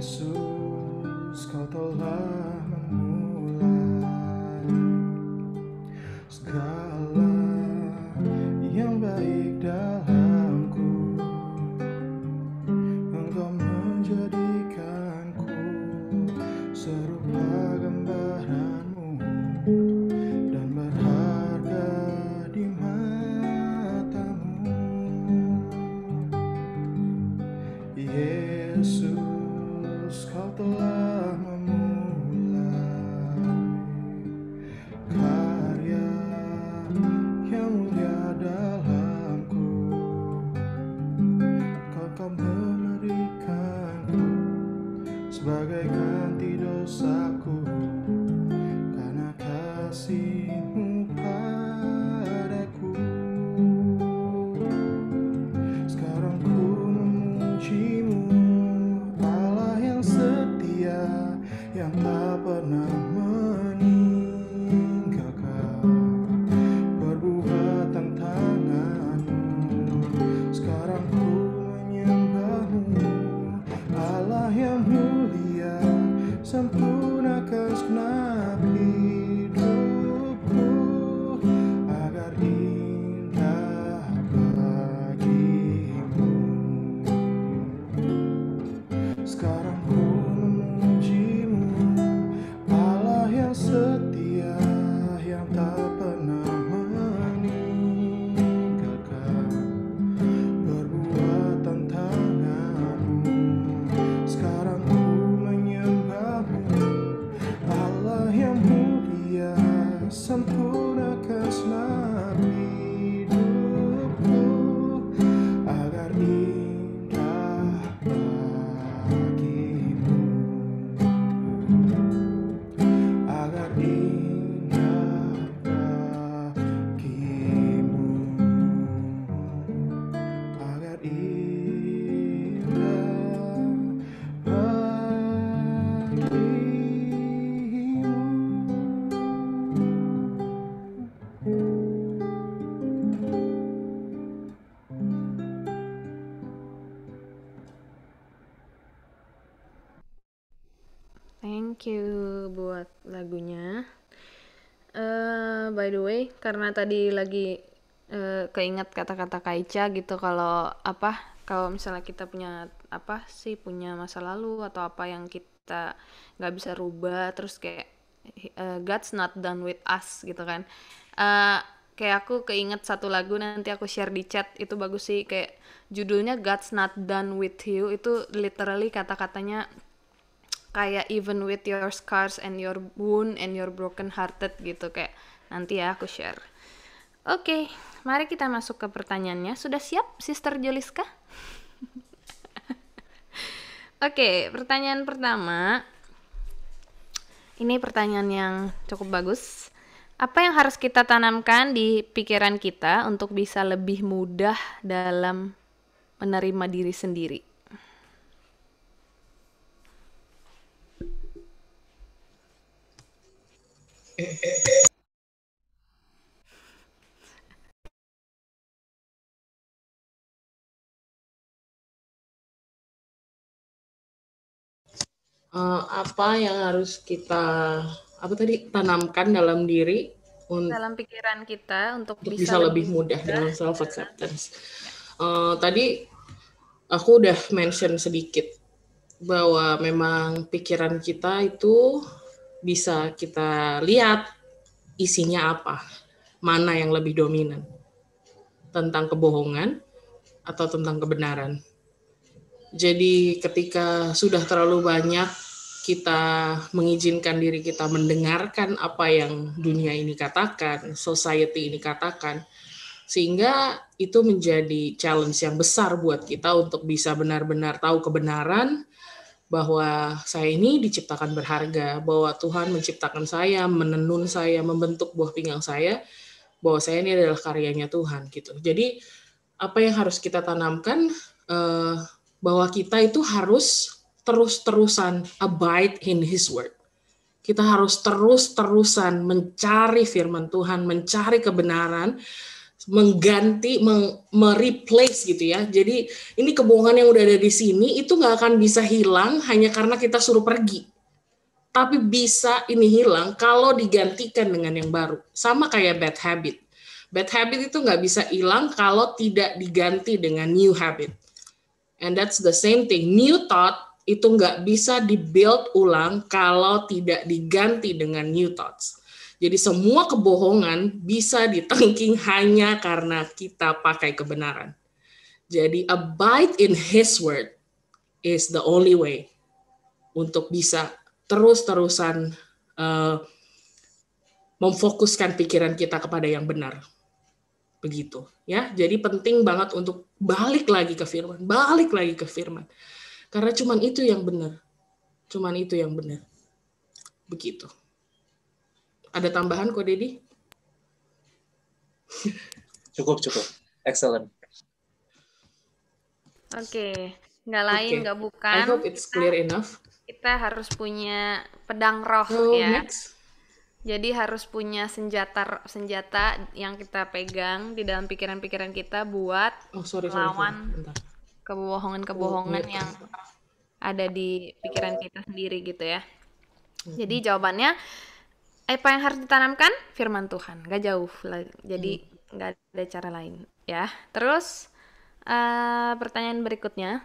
Yesus, kau telah memulai segala yang baik dalamku. Engkau menjadikanku serupa gambaranmu dan berharga di matamu. Yesus, kau telah memulai karya yang mulia dalamku. Kau memberikanku sebagai ganti dosaku karena kasih-Mu padaku. Sekarang ku memuji-Mu, Allah yang setia, yang tak pernah meninggalkan perbuatan tangan-Mu. Sekarang ku menyembah-Mu, Allah yang mulia, sempurnakan segenap hidupku agar indah bagimu. Sekarang ku memuji-Mu, Allah yang setia, yang tak pernah meninggalkan perbuatan tangan-Mu. Sekarang ku menyembah-Mu, Allah yang mulia, sempurnakan segenap hidupku agar indah bagimu, agar indah bagimu, agar indah bagimu. Thank you buat lagunya. By the way, karena tadi lagi keinget kata-kata Kak Ica gitu, kalau misalnya kita punya punya masa lalu atau apa yang kita nggak bisa rubah, terus kayak God's not done with us gitu kan. Kayak aku keinget satu lagu, nanti aku share di chat, itu bagus sih, kayak judulnya God's Not Done With You. Itu literally kata-katanya kayak even with your scars and your wound and your broken hearted gitu, kayak nanti ya aku share. Oke, mari kita masuk ke pertanyaannya. Sudah siap Sister Joliska? Oke, pertanyaan pertama. Ini pertanyaan yang cukup bagus. Apa yang harus kita tanamkan di pikiran kita untuk bisa lebih mudah dalam menerima diri sendiri? Apa yang harus kita tanamkan dalam diri dalam pikiran kita untuk bisa lebih mudah dalam self acceptance. Tadi aku udah mention sedikit bahwa memang pikiran kita itu bisa kita lihat isinya apa, mana yang lebih dominan, tentang kebohongan atau tentang kebenaran. Jadi ketika sudah terlalu banyak kita mengizinkan diri kita mendengarkan apa yang dunia ini katakan, society ini katakan, sehingga itu menjadi challenge yang besar buat kita untuk bisa benar-benar tahu kebenaran bahwa saya ini diciptakan berharga, bahwa Tuhan menciptakan saya, menenun saya, membentuk buah pinggang saya, bahwa saya ini adalah karyanya Tuhan gitu. Jadi apa yang harus kita tanamkan, bahwa kita itu harus terus-terusan abide in His word. Kita harus terus-terusan mencari firman Tuhan, mencari kebenaran, mengganti, mereplace gitu ya. Jadi ini kebohongan yang udah ada di sini itu nggak akan bisa hilang hanya karena kita suruh pergi. Tapi bisa ini hilang kalau digantikan dengan yang baru. Sama kayak bad habit. Bad habit itu nggak bisa hilang kalau tidak diganti dengan new habit. And that's the same thing. New thought itu nggak bisa dibuild ulang kalau tidak diganti dengan new thoughts. Jadi semua kebohongan bisa ditengking hanya karena kita pakai kebenaran. Jadi abide in His word is the only way untuk bisa terus-terusan memfokuskan pikiran kita kepada yang benar. Begitu ya. Jadi penting banget untuk balik lagi ke firman, Karena cuman itu yang benar. Begitu. Ada tambahan kok, Dedi? Cukup. Excellent. Oke, nggak lain, nggak bukan. I hope it's clear enough. Kita harus punya pedang roh ya. Next. Jadi harus punya senjata yang kita pegang di dalam pikiran-pikiran kita buat melawan kebohongan-kebohongan yang ada di pikiran kita sendiri gitu ya. Jadi jawabannya apa yang harus ditanamkan? Firman Tuhan, gak jauh lah. Jadi gak ada cara lain ya. Terus pertanyaan berikutnya,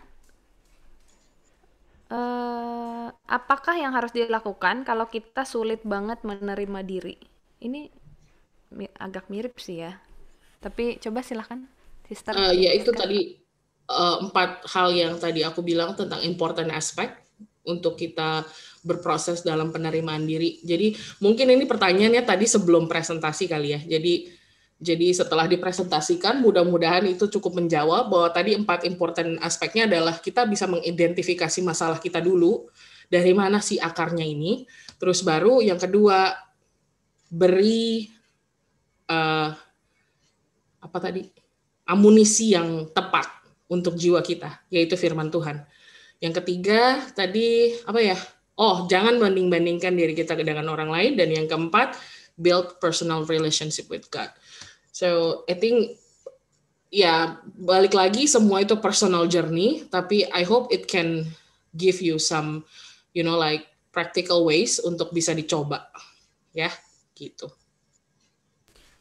apakah yang harus dilakukan kalau kita sulit banget menerima diri? Ini agak mirip sih ya. Tapi coba silahkan, Sister. Ya itu tadi 4 hal yang tadi aku bilang tentang important aspect untuk kita berproses dalam penerimaan diri. Jadi mungkin ini pertanyaannya tadi sebelum presentasi kali ya. Jadi setelah dipresentasikan mudah-mudahan itu cukup menjawab bahwa tadi 4 important aspeknya adalah kita bisa mengidentifikasi masalah kita dulu, dari mana sih akarnya ini. Terus baru yang kedua beri amunisi yang tepat untuk jiwa kita, yaitu firman Tuhan. Yang ketiga tadi jangan banding-bandingkan diri kita dengan orang lain. Dan yang keempat, build personal relationship with God. So I think balik lagi semua itu personal journey, tapi I hope it can give you some practical ways untuk bisa dicoba ya gitu.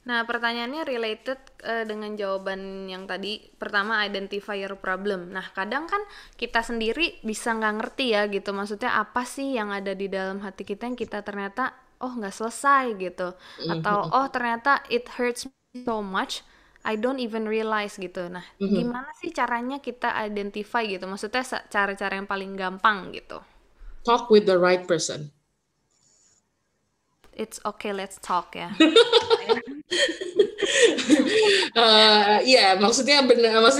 Nah, pertanyaannya related dengan jawaban yang tadi. Pertama, identify your problem. Nah, kadang kan kita sendiri bisa nggak ngerti ya gitu. Maksudnya apa sih yang ada di dalam hati kita yang kita ternyata nggak selesai gitu. Atau ternyata it hurts so much, I don't even realize gitu. Nah, gimana sih caranya kita identify gitu? Maksudnya cara-cara yang paling gampang gitu. Talk with the right person. It's okay, let's talk ya. Maksudnya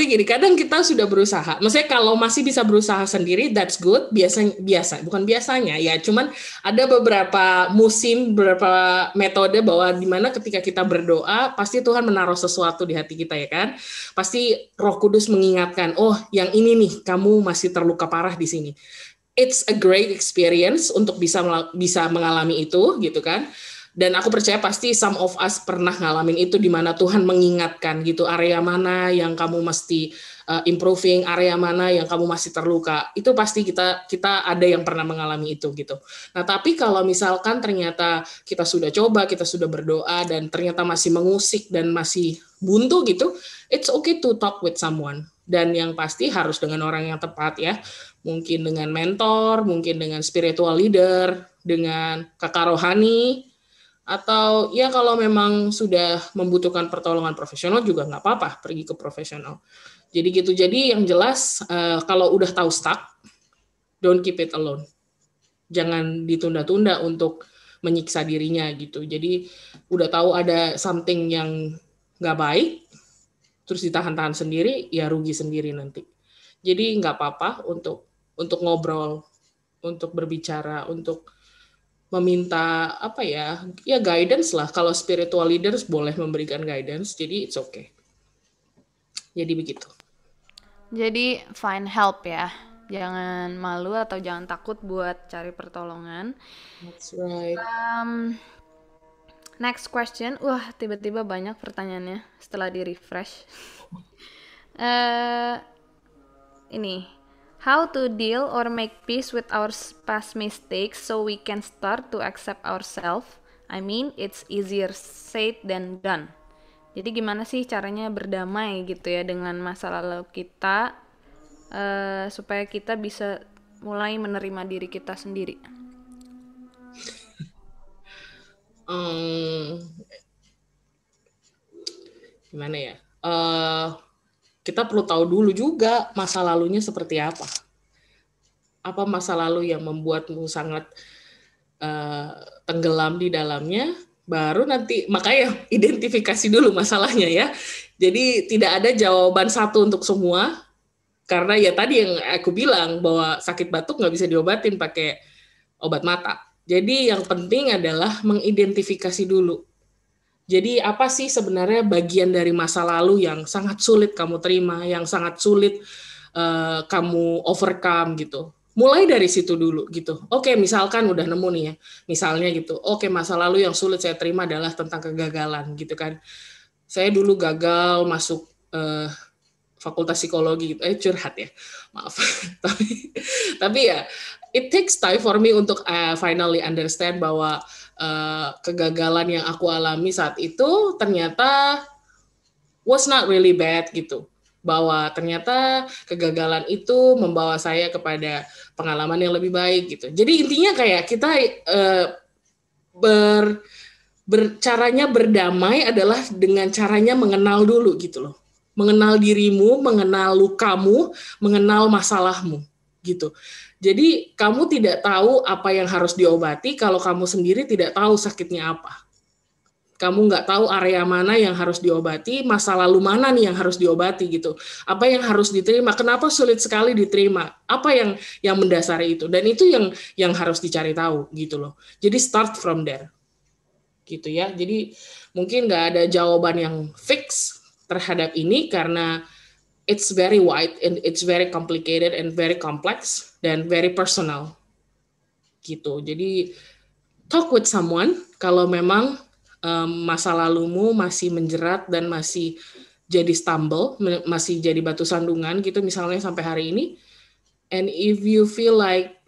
gini, kadang kita sudah berusaha. Maksudnya kalau masih bisa berusaha sendiri, that's good. Biasanya ya, cuman ada beberapa beberapa metode bahwa dimana ketika kita berdoa, pasti Tuhan menaruh sesuatu di hati kita ya kan. Pasti Roh Kudus mengingatkan, yang ini nih, kamu masih terluka parah di sini. It's a great experience untuk bisa mengalami itu gitu kan. Dan aku percaya pasti some of us pernah ngalamin itu di mana Tuhan mengingatkan gitu, area mana yang kamu mesti improving, area mana yang kamu masih terluka. Itu pasti kita ada yang pernah mengalami itu gitu. Nah, tapi kalau misalkan ternyata kita sudah coba, kita sudah berdoa dan ternyata masih mengusik dan masih buntu gitu, it's okay to talk with someone. Dan yang pasti harus dengan orang yang tepat ya. Mungkin dengan mentor, mungkin dengan spiritual leader, dengan kakak rohani, atau ya kalau memang sudah membutuhkan pertolongan profesional juga nggak apa-apa, pergi ke profesional. Jadi gitu. Jadi yang jelas kalau udah tahu stuck, don't keep it alone. jangan ditunda-tunda untuk menyiksa dirinya gitu. Jadi udah tahu ada something yang nggak baik, terus ditahan-tahan sendiri, ya rugi sendiri nanti. Jadi nggak apa-apa untuk ngobrol, untuk berbicara, untuk meminta apa ya guidance lah. Kalau spiritual leaders boleh memberikan guidance, jadi it's okay. Jadi begitu. Jadi find help ya. Jangan malu atau jangan takut buat cari pertolongan. That's right. Next question. Wah, tiba-tiba banyak pertanyaannya setelah di-refresh. Ini. How to deal or make peace with our past mistakes so we can start to accept ourselves. I mean, it's easier said than done. Jadi gimana sih caranya berdamai gitu ya dengan masa lalu kita supaya kita bisa mulai menerima diri kita sendiri. Gimana ya? Kita perlu tahu dulu juga masa lalunya seperti apa. Apa masa lalu yang membuatmu sangat tenggelam di dalamnya, baru nanti makanya identifikasi dulu masalahnya ya. Jadi tidak ada jawaban satu untuk semua, karena ya tadi yang aku bilang bahwa sakit batuk nggak bisa diobatin pakai obat mata. Jadi yang penting adalah mengidentifikasi dulu. Jadi apa sih sebenarnya bagian dari masa lalu yang sangat sulit kamu terima, yang sangat sulit kamu overcome gitu. Mulai dari situ dulu gitu. Oke, misalkan udah nemu nih ya, misalnya gitu. Oke, masa lalu yang sulit saya terima adalah tentang kegagalan gitu kan. Saya dulu gagal masuk fakultas psikologi gitu. Curhat ya, maaf. tapi ya, it takes time for me untuk finally understand bahwa kegagalan yang aku alami saat itu ternyata was not really bad gitu. Bahwa ternyata kegagalan itu membawa saya kepada pengalaman yang lebih baik gitu. Jadi intinya kayak kita caranya berdamai adalah dengan caranya mengenal dulu gitu loh. Mengenal dirimu, mengenal lukamu, mengenal masalahmu gitu. Jadi kamu tidak tahu apa yang harus diobati kalau kamu sendiri tidak tahu sakitnya apa. Kamu nggak tahu area mana yang harus diobati, masa lalu mana nih yang harus diobati gitu. Apa yang harus diterima, kenapa sulit sekali diterima, apa yang mendasari itu. Dan itu yang harus dicari tahu gitu loh. Jadi start from there. Gitu ya. Jadi mungkin nggak ada jawaban yang fix terhadap ini karena it's very wide and it's very complicated and very complex dan very personal. Gitu. Jadi talk with someone kalau memang masa lalumu masih menjerat dan masih jadi stumble, masih jadi batu sandungan gitu misalnya sampai hari ini. And if you feel like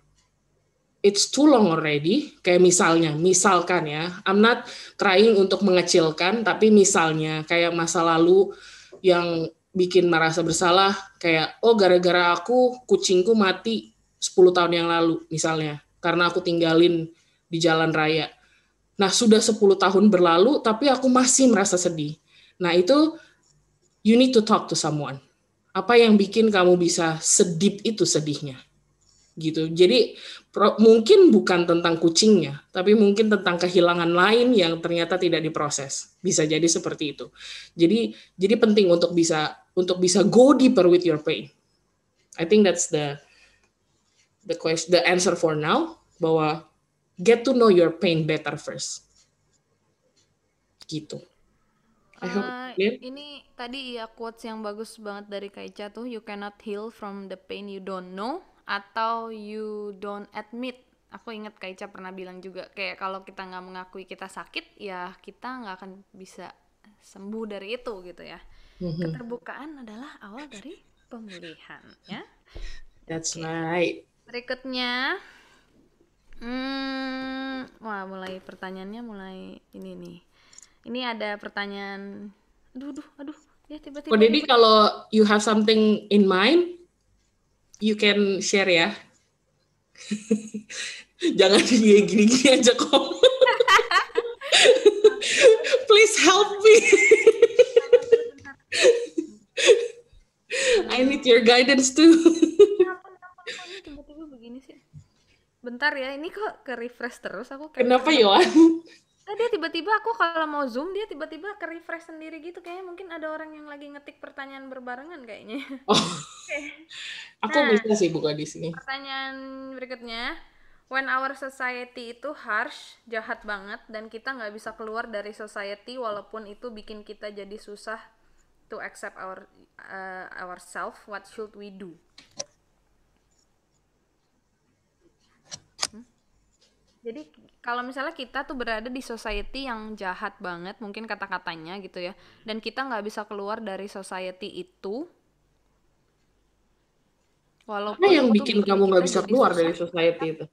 it's too long already, kayak misalkan ya, I'm not trying untuk mengecilkan, tapi misalnya kayak masa lalu yang bikin merasa bersalah, kayak gara-gara aku kucingku mati 10 tahun yang lalu misalnya, karena aku tinggalin di jalan raya. Nah, sudah 10 tahun berlalu, tapi aku masih merasa sedih. Nah, itu you need to talk to someone. Apa yang bikin kamu bisa sedip itu sedihnya? Gitu. Jadi, mungkin bukan tentang kucingnya, tapi mungkin tentang kehilangan lain yang ternyata tidak diproses. Bisa jadi seperti itu. Jadi penting untuk bisa go deeper with your pain. I think that's the answer for now, bahwa get to know your pain better first. Gitu. I hope ini tadi ya quotes yang bagus banget dari Kak Ica tuh, you cannot heal from the pain you don't know atau you don't admit. Aku ingat Kak Ica pernah bilang juga kayak kalau kita nggak mengakui kita sakit, ya kita nggak akan bisa sembuh dari itu gitu ya. Keterbukaan adalah awal dari pemulihan ya. That's right. Berikutnya wah, pertanyaannya mulai ini nih. Ini ada pertanyaan. Aduh. Ya tiba-tiba. Oh, jadi kalau you have something in mind, you can share ya. Jangan gini-gini aja kok. Please help me. I need your guidance too. Tiba-tiba begini sih. Bentar Bentar ya, ini kok ke-refresh terus aku Kenapa kayaknya. Yohan? Dia tiba-tiba aku kalau mau Zoom dia tiba-tiba ke-refresh sendiri gitu. Kayaknya mungkin ada orang yang lagi ngetik pertanyaan berbarengan kayaknya. Oh, Oke. aku Nah, bisa sih buka di sini. pertanyaan berikutnya. When our society itu harsh, jahat banget, dan kita nggak bisa keluar dari society walaupun itu bikin kita jadi susah to accept ourselves, what should we do? Jadi kalau misalnya kita tuh berada di society yang jahat banget, mungkin kata-katanya gitu ya, dan kita nggak bisa keluar dari society itu, walaupun Apa yang itu bikin bikin kamu nggak kita bisa jadi keluar susah. dari society itu?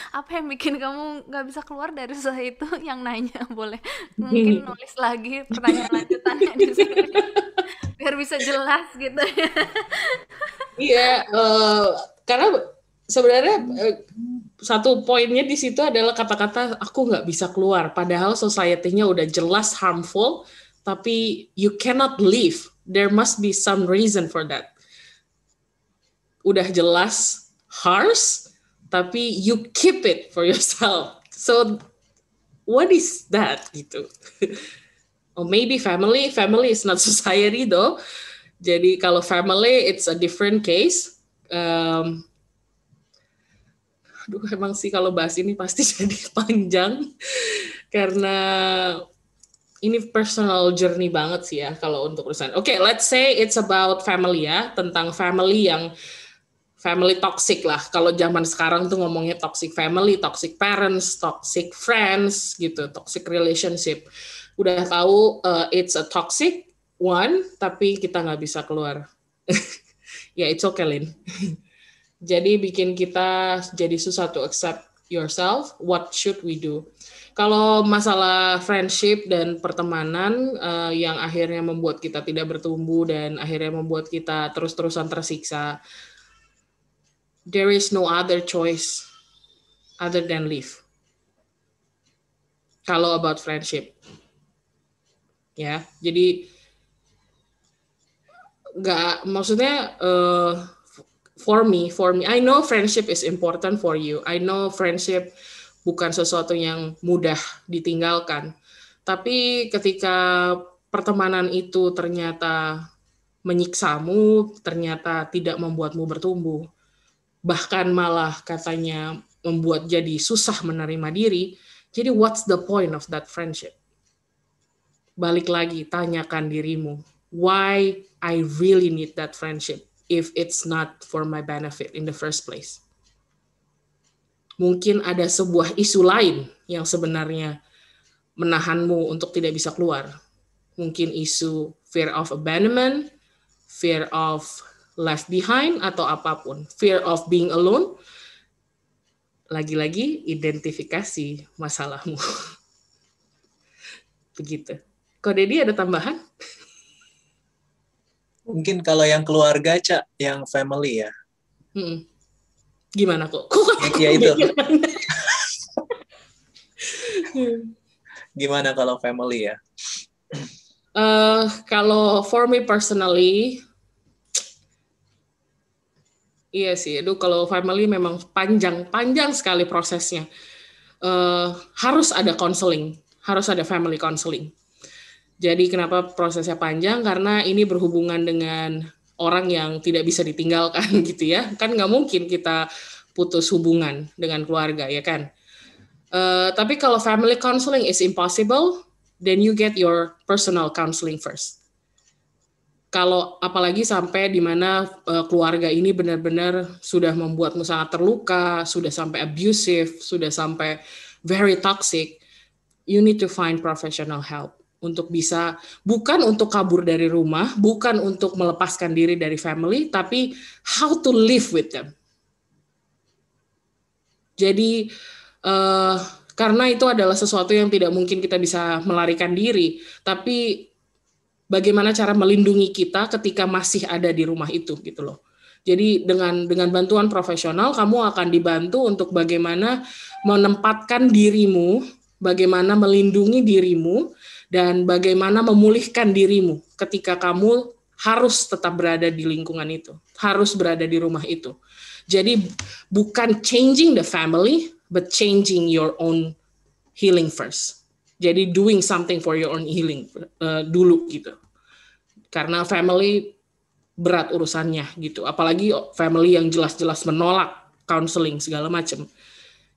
Apa yang bikin kamu nggak bisa keluar dari society itu? Yang nanya boleh mungkin nulis lagi pertanyaan lanjutannya di sini biar bisa jelas gitu ya. Iya, karena sebenarnya satu poinnya di situ adalah kata-kata aku nggak bisa keluar. Padahal society-nya udah jelas harmful, tapi you cannot leave. There must be some reason for that. Udah jelas harsh, tapi you keep it for yourself. So what is that gitu? Or maybe family is not society though. Jadi kalau family it's a different case. Aduh emang sih kalau bahas ini pasti jadi panjang karena ini personal journey banget sih ya kalau untuk urusan. Oke, let's say it's about family ya, tentang family yang family toxic lah. Kalau zaman sekarang tuh ngomongnya toxic family, toxic parents, toxic friends gitu, toxic relationship. Udah tahu it's a toxic one, tapi kita nggak bisa keluar. Ya, it's okay, Lin. Jadi bikin kita jadi susah to accept yourself. What should we do? Kalau masalah friendship dan pertemanan yang akhirnya membuat kita tidak bertumbuh dan akhirnya membuat kita terus-terusan tersiksa, there is no other choice other than leave. Kalau about friendship, ya. Jadi nggak, maksudnya for me, I know friendship is important for you. I know friendship bukan sesuatu yang mudah ditinggalkan. Tapi ketika pertemanan itu ternyata menyiksamu, ternyata tidak membuatmu bertumbuh, bahkan malah katanya membuat jadi susah menerima diri, jadi what's the point of that friendship? Balik lagi, tanyakan dirimu, why I really need that friendship if it's not for my benefit in the first place? Mungkin ada sebuah isu lain yang sebenarnya menahanmu untuk tidak bisa keluar. Mungkin isu fear of abandonment, fear of left behind, atau apapun. Fear of being alone. Lagi-lagi identifikasi masalahmu. Begitu. Kok Dedi ada tambahan? Mungkin kalau yang keluarga, Cak, yang family ya. Gimana kok? Ya itu. Gimana kalau family ya? Kalau for me personally, iya sih. Kalau family memang panjang sekali prosesnya. Harus ada counseling, harus ada family counseling. Jadi kenapa prosesnya panjang? Karena ini berhubungan dengan orang yang tidak bisa ditinggalkan gitu ya. Kan nggak mungkin kita putus hubungan dengan keluarga ya kan. Tapi kalau family counseling is impossible, then you get your personal counseling first. Kalau apalagi sampai di mana keluarga ini benar-benar sudah membuatmu sangat terluka, sudah sampai abusive, sudah sampai very toxic, you need to find professional help. Untuk bisa, bukan untuk kabur dari rumah, bukan untuk melepaskan diri dari family, tapi how to live with them. Jadi, karena itu adalah sesuatu yang tidak mungkin kita bisa melarikan diri, tapi bagaimana cara melindungi kita ketika masih ada di rumah itu, gitu loh. Jadi dengan bantuan profesional, kamu akan dibantu untuk bagaimana menempatkan dirimu, bagaimana melindungi dirimu, dan bagaimana memulihkan dirimu ketika kamu harus tetap berada di lingkungan itu, harus berada di rumah itu. Jadi bukan changing the family, but changing your own healing first. Jadi doing something for your own healing dulu gitu. Karena family berat urusannya gitu. Apalagi family yang jelas-jelas menolak counseling segala macam.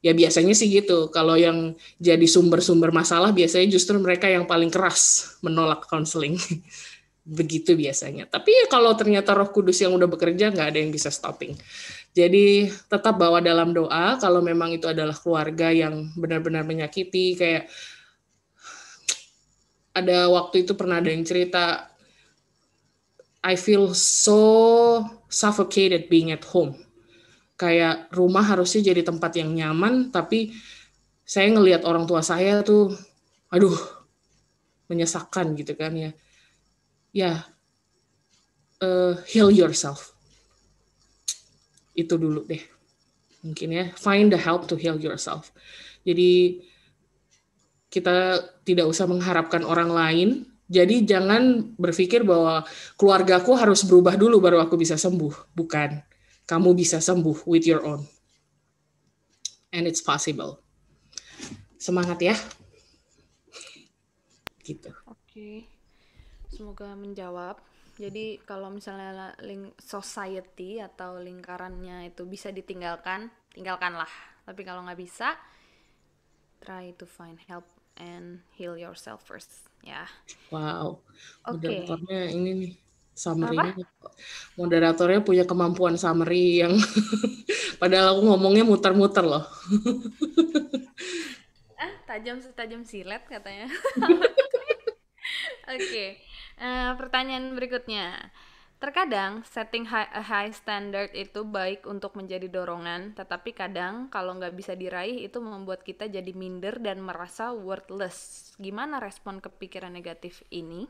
Ya biasanya sih gitu. Kalau yang jadi sumber-sumber masalah biasanya justru mereka yang paling keras menolak counseling. Begitu biasanya. Tapi ya kalau ternyata Roh Kudus yang udah bekerja, nggak ada yang bisa stopping. Jadi tetap bawa dalam doa kalau memang itu adalah keluarga yang benar-benar menyakiti. Kayak ada waktu itu pernah ada yang cerita, I feel so suffocated being at home. Kayak rumah harusnya jadi tempat yang nyaman, tapi saya ngelihat orang tua saya tuh, aduh, menyesakkan gitu kan ya. Ya, heal yourself. Itu dulu deh. Mungkin ya, find the help to heal yourself. Jadi kita tidak usah mengharapkan orang lain. Jadi jangan berpikir bahwa keluargaku harus berubah dulu baru aku bisa sembuh. Bukan. Kamu bisa sembuh with your own. And it's possible. Semangat ya. Gitu. Oke. Semoga menjawab. Jadi kalau misalnya society atau lingkarannya itu bisa ditinggalkan, tinggalkanlah. Tapi kalau nggak bisa, try to find help and heal yourself first. Ya. Wow. Oke. Moderatornya ini nih. Summary-nya. Moderatornya punya kemampuan summary yang padahal aku ngomongnya muter-muter loh. Tajam silet katanya. Oke. Pertanyaan berikutnya. Terkadang setting high standard itu baik untuk menjadi dorongan, tetapi kadang kalau nggak bisa diraih itu membuat kita jadi minder dan merasa worthless. Gimana respon ke pikiran negatif ini?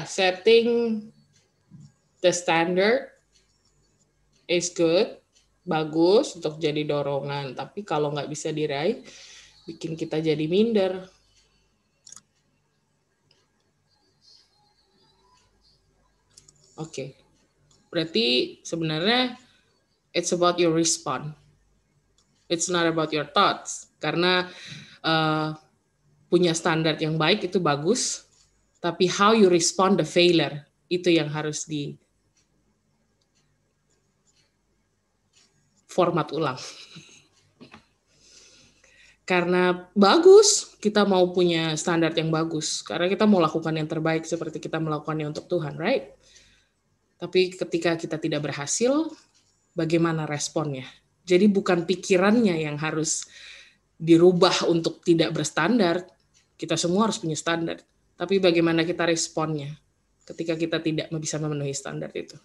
Setting the standard is good, bagus untuk jadi dorongan. Tapi kalau nggak bisa diraih, bikin kita jadi minder. Oke. Berarti sebenarnya it's about your response. It's not about your thoughts. Karena punya standar yang baik itu bagus, tapi how you respond the failure itu yang harus di format ulang. Karena bagus, kita mau punya standar yang bagus. Karena kita mau lakukan yang terbaik seperti kita melakukannya untuk Tuhan, right? Tapi ketika kita tidak berhasil, bagaimana responnya? Jadi bukan pikirannya yang harus dirubah untuk tidak berstandar. Kita semua harus punya standar. Tapi bagaimana kita responnya ketika kita tidak bisa memenuhi standar itu?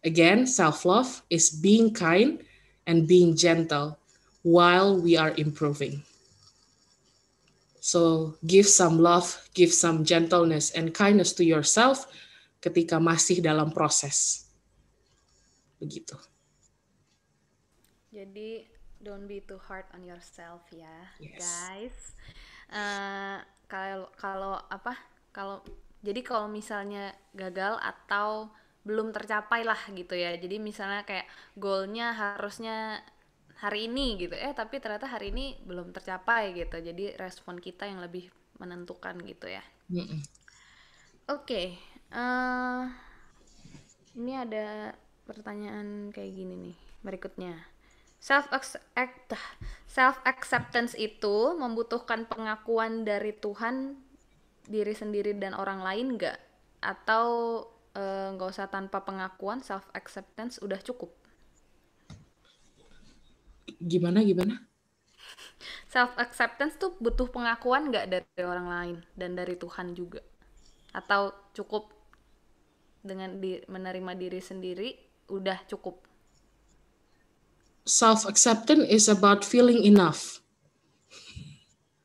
Again, self-love is being kind and being gentle while we are improving. So give some love, give some gentleness and kindness to yourself ketika masih dalam proses. Begitu. Jadi don't be too hard on yourself ya, yes. Guys. Jadi kalau misalnya gagal atau belum tercapai lah gitu ya. Jadi misalnya kayak goalnya harusnya hari ini gitu, tapi ternyata hari ini belum tercapai gitu. Jadi respon kita yang lebih menentukan gitu ya. Oke. Ini ada pertanyaan kayak gini nih berikutnya. Self-acceptance itu membutuhkan pengakuan dari Tuhan, diri sendiri dan orang lain nggak? Atau nggak usah tanpa pengakuan, self-acceptance udah cukup? Gimana? Self-acceptance tuh butuh pengakuan nggak dari orang lain dan dari Tuhan juga? Atau cukup dengan menerima diri sendiri udah cukup? Self-acceptance is about feeling enough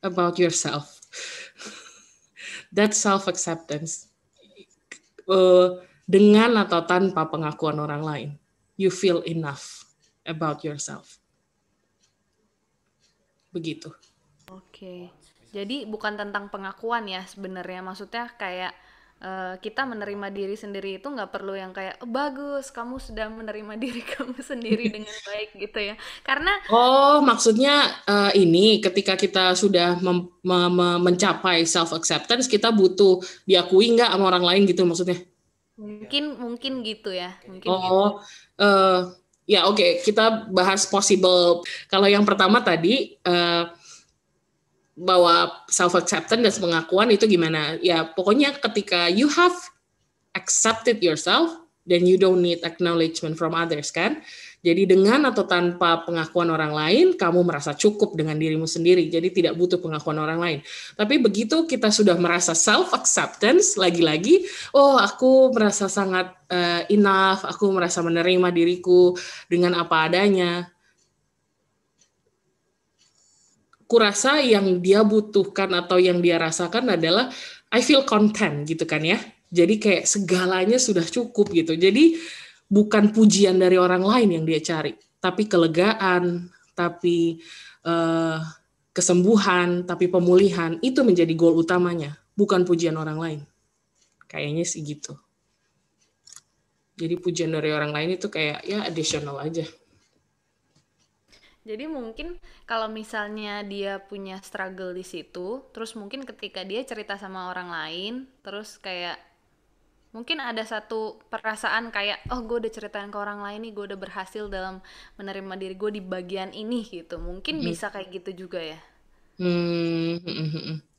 about yourself. That's self-acceptance. Dengan atau tanpa pengakuan orang lain, you feel enough about yourself. begitu. Oke. Jadi bukan tentang pengakuan ya sebenarnya. Maksudnya kayak kita menerima diri sendiri itu nggak perlu yang kayak bagus, kamu sudah menerima diri kamu sendiri dengan baik gitu ya. Karena maksudnya ini ketika kita sudah mencapai self acceptance, kita butuh diakui nggak sama orang lain gitu maksudnya? Mungkin gitu ya. Ya oke, kita bahas possible. Kalau yang pertama tadi bahwa self acceptance dan pengakuan itu gimana? Ya pokoknya ketika you have accepted yourself, then you don't need acknowledgement from others kan? Jadi dengan atau tanpa pengakuan orang lain, kamu merasa cukup dengan dirimu sendiri. Jadi tidak butuh pengakuan orang lain. Tapi begitu kita sudah merasa self acceptance, lagi-lagi, aku merasa sangat enough, aku merasa menerima diriku dengan apa adanya. Kurasa yang dia butuhkan atau yang dia rasakan adalah I feel content gitu kan ya. Jadi kayak segalanya sudah cukup gitu. Jadi bukan pujian dari orang lain yang dia cari, tapi kelegaan, tapi kesembuhan, tapi pemulihan. Itu menjadi goal utamanya, bukan pujian orang lain. Kayaknya sih gitu. Jadi pujian dari orang lain itu kayak ya additional aja. Jadi mungkin kalau misalnya dia punya struggle di situ, terus mungkin ketika dia cerita sama orang lain, terus kayak mungkin ada satu perasaan kayak, gue udah ceritain ke orang lain nih, gue udah berhasil dalam menerima diri gue di bagian ini gitu. Mungkin bisa kayak gitu juga ya?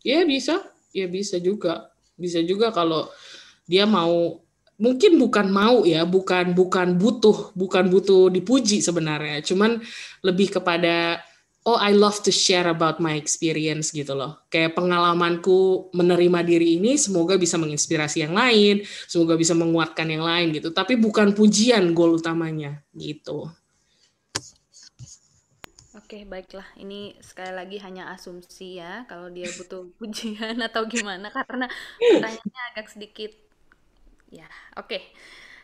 Ya bisa juga. Bisa juga kalau dia mau. Mungkin bukan mau ya, bukan butuh dipuji sebenarnya, cuman lebih kepada I love to share about my experience gitu loh. Kayak pengalamanku menerima diri ini semoga bisa menginspirasi yang lain, semoga bisa menguatkan yang lain gitu, tapi bukan pujian goal utamanya gitu. Oke, baiklah. Ini sekali lagi hanya asumsi ya, kalau dia butuh pujian atau gimana, karena pertanyaannya agak sedikit ya, oke.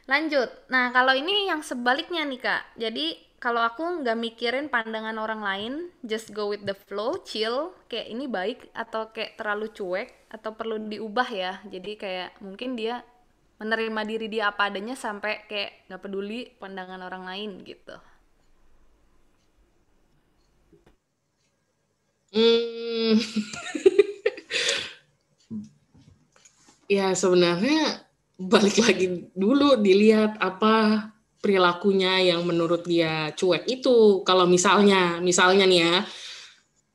Lanjut. Nah, kalau ini yang sebaliknya nih, Kak. Jadi, kalau aku nggak mikirin pandangan orang lain, just go with the flow, chill, kayak ini baik atau kayak terlalu cuek, atau perlu diubah ya. Jadi kayak mungkin dia menerima diri dia apa adanya sampai kayak nggak peduli pandangan orang lain gitu. Ya, sebenarnya balik lagi dulu dilihat apa perilakunya yang menurut dia cuek itu. Kalau misalnya nih ya,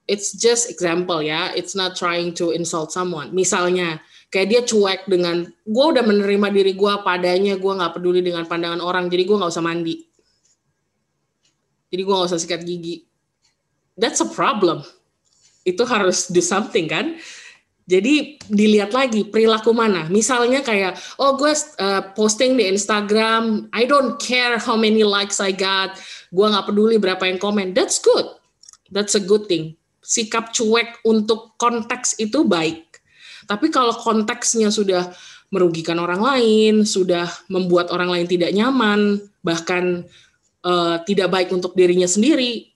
it's just example ya, it's not trying to insult someone. Misalnya kayak dia cuek dengan gue udah menerima diri gue padanya, gue nggak peduli dengan pandangan orang, jadi gue nggak usah mandi, jadi gue nggak usah sikat gigi. That's a problem. Itu harus do something kan. Jadi dilihat lagi perilaku mana. Misalnya kayak, gue posting di Instagram, I don't care how many likes I got, gue nggak peduli berapa yang komen. That's good. That's a good thing. Sikap cuek untuk konteks itu baik. Tapi kalau konteksnya sudah merugikan orang lain, sudah membuat orang lain tidak nyaman, bahkan tidak baik untuk dirinya sendiri,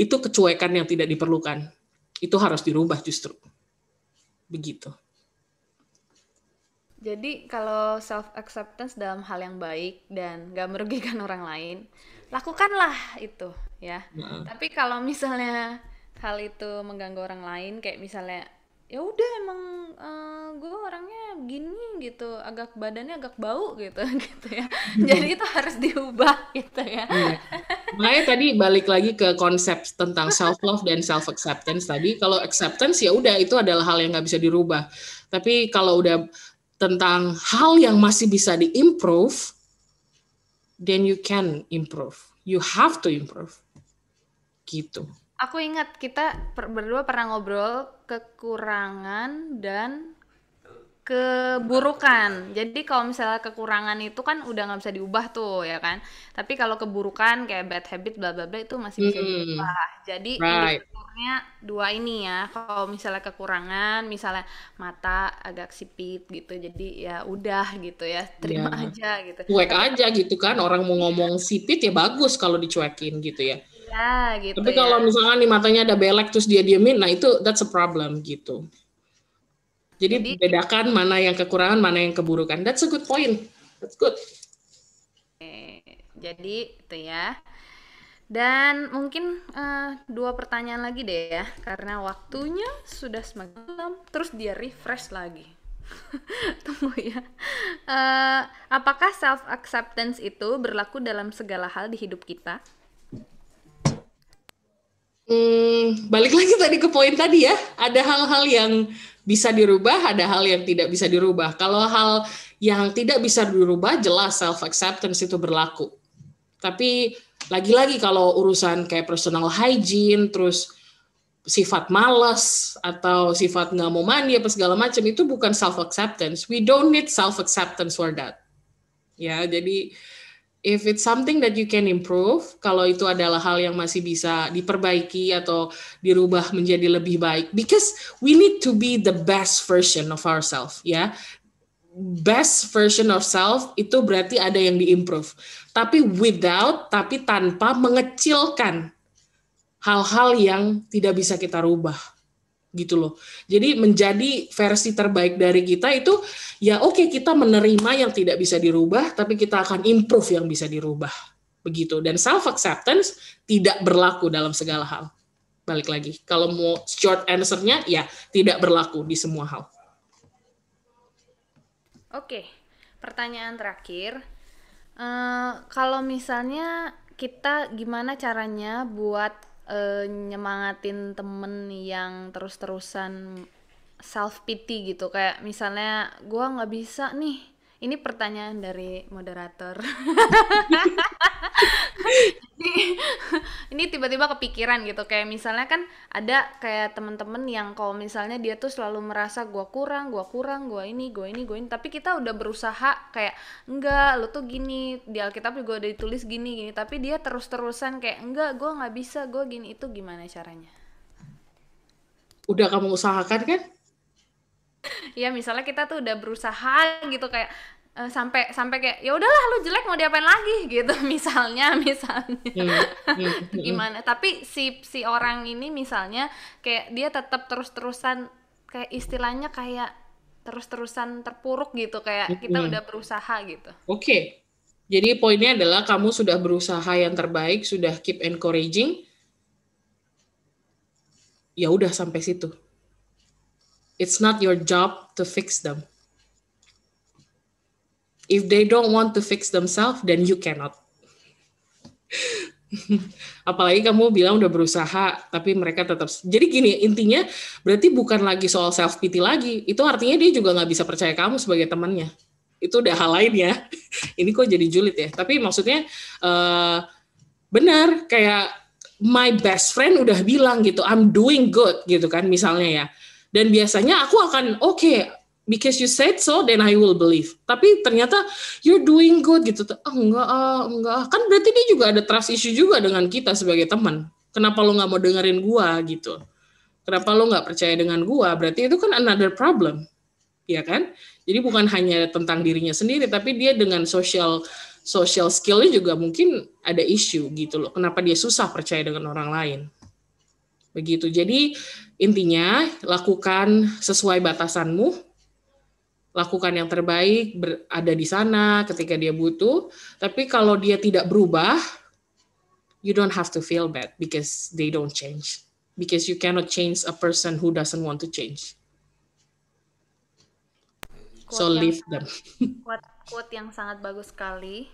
itu kecuekan yang tidak diperlukan. Itu harus dirubah justru. Begitu. Jadi kalau self acceptance dalam hal yang baik dan gak merugikan orang lain, lakukanlah itu ya. Tapi kalau misalnya hal itu mengganggu orang lain, kayak misalnya ya udah emang gue orangnya gini gitu, agak badannya agak bau gitu gitu ya. Jadi itu harus diubah gitu ya. Makanya tadi balik lagi ke konsep tentang self love dan self acceptance tadi. Kalau acceptance ya udah itu adalah hal yang nggak bisa dirubah. Tapi kalau udah tentang hal yang masih bisa diimprove, then you can improve. You have to improve. Gitu. Aku ingat kita berdua pernah ngobrol kekurangan dan keburukan. Jadi kalau misalnya kekurangan itu kan udah nggak bisa diubah tuh ya kan. Tapi kalau keburukan kayak bad habit bla bla bla itu masih bisa diubah. Jadi indikatornya dua ini ya. Kalau misalnya kekurangan, misalnya mata agak sipit gitu. Jadi ya udah gitu ya, terima aja gitu. Cuek aja gitu kan. Orang mau ngomong sipit ya bagus kalau dicuekin gitu ya. Ya, gitu Tapi ya. kalau misalkan di matanya ada belek terus dia diemin, nah itu that's a problem gitu. Jadi bedakan mana yang kekurangan, mana yang keburukan. That's a good point. That's good. Jadi itu ya. Dan mungkin 2 pertanyaan lagi deh ya, karena waktunya sudah semakin malam. Terus dia refresh lagi. Tunggu ya. Apakah self acceptance itu berlaku dalam segala hal di hidup kita? Balik lagi tadi ke poin tadi ya. Ada hal-hal yang bisa dirubah, ada hal yang tidak bisa dirubah. Kalau hal yang tidak bisa dirubah, jelas self acceptance itu berlaku. Tapi lagi-lagi kalau urusan kayak personal hygiene, terus sifat malas atau sifat nggak mau mandi apa segala macam, itu bukan self acceptance. We don't need self acceptance for that. Ya, jadi if it's something that you can improve, kalau itu adalah hal yang masih bisa diperbaiki atau dirubah menjadi lebih baik, because we need to be the best version of ourselves, ya. Best version of self itu berarti ada yang diimprove. Tapi tanpa mengecilkan hal-hal yang tidak bisa kita rubah. Gitu loh. Jadi menjadi versi terbaik dari kita itu ya oke, kita menerima yang tidak bisa dirubah, tapi kita akan improve yang bisa dirubah. Begitu. Dan self acceptance tidak berlaku dalam segala hal. Balik lagi, kalau mau short answer-nya ya tidak berlaku di semua hal. Oke, pertanyaan terakhir. Kalau misalnya kita gimana caranya buat nyemangatin temen yang terus-terusan self pity gitu, kayak misalnya gua nggak bisa nih. Ini pertanyaan dari moderator. Ini tiba-tiba kepikiran gitu, kayak misalnya kan ada kayak temen-temen yang kalau misalnya dia tuh selalu merasa gua kurang, gua ini, tapi kita udah berusaha kayak enggak, lu tuh gini, di Alkitab juga udah ditulis gini, tapi dia terus-terusan kayak enggak, gua nggak bisa, gua gini. Itu gimana caranya? Udah kamu usahakan kan? Ya misalnya kita tuh udah berusaha gitu kayak sampai kayak ya udahlah lu jelek mau diapain lagi gitu misalnya gimana, tapi si orang ini misalnya kayak dia tetap terus-terusan kayak istilahnya kayak terus-terusan terpuruk gitu, kayak kita udah berusaha gitu. Oke. Jadi poinnya adalah kamu sudah berusaha yang terbaik, sudah keep encouraging. Ya udah sampai situ. It's not your job to fix them. If they don't want to fix themselves, then you cannot. Apalagi kamu bilang udah berusaha, tapi mereka tetap. Jadi gini, intinya berarti bukan lagi soal self pity lagi. Itu artinya dia juga nggak bisa percaya kamu sebagai temannya. Itu udah hal lain ya. Ini kok jadi julid ya. Tapi maksudnya benar, kayak my best friend udah bilang gitu, I'm doing good gitu kan misalnya ya. Dan biasanya aku akan oke, because you said so, then I will believe. Tapi ternyata you're doing good gitu. Enggak. Kan berarti dia juga ada trust issue juga dengan kita sebagai teman. Kenapa lo nggak mau dengerin gua gitu? Kenapa lo nggak percaya dengan gua? Berarti itu kan another problem, ya kan? Jadi bukan hanya tentang dirinya sendiri, tapi dia dengan social skill-nya juga mungkin ada issue gitu loh. Kenapa dia susah percaya dengan orang lain? Begitu. Jadi intinya lakukan sesuai batasanmu, lakukan yang terbaik, ada di sana ketika dia butuh. Tapi kalau dia tidak berubah, you don't have to feel bad because they don't change. Because you cannot change a person who doesn't want to change. So leave them. Quote yang sangat bagus sekali.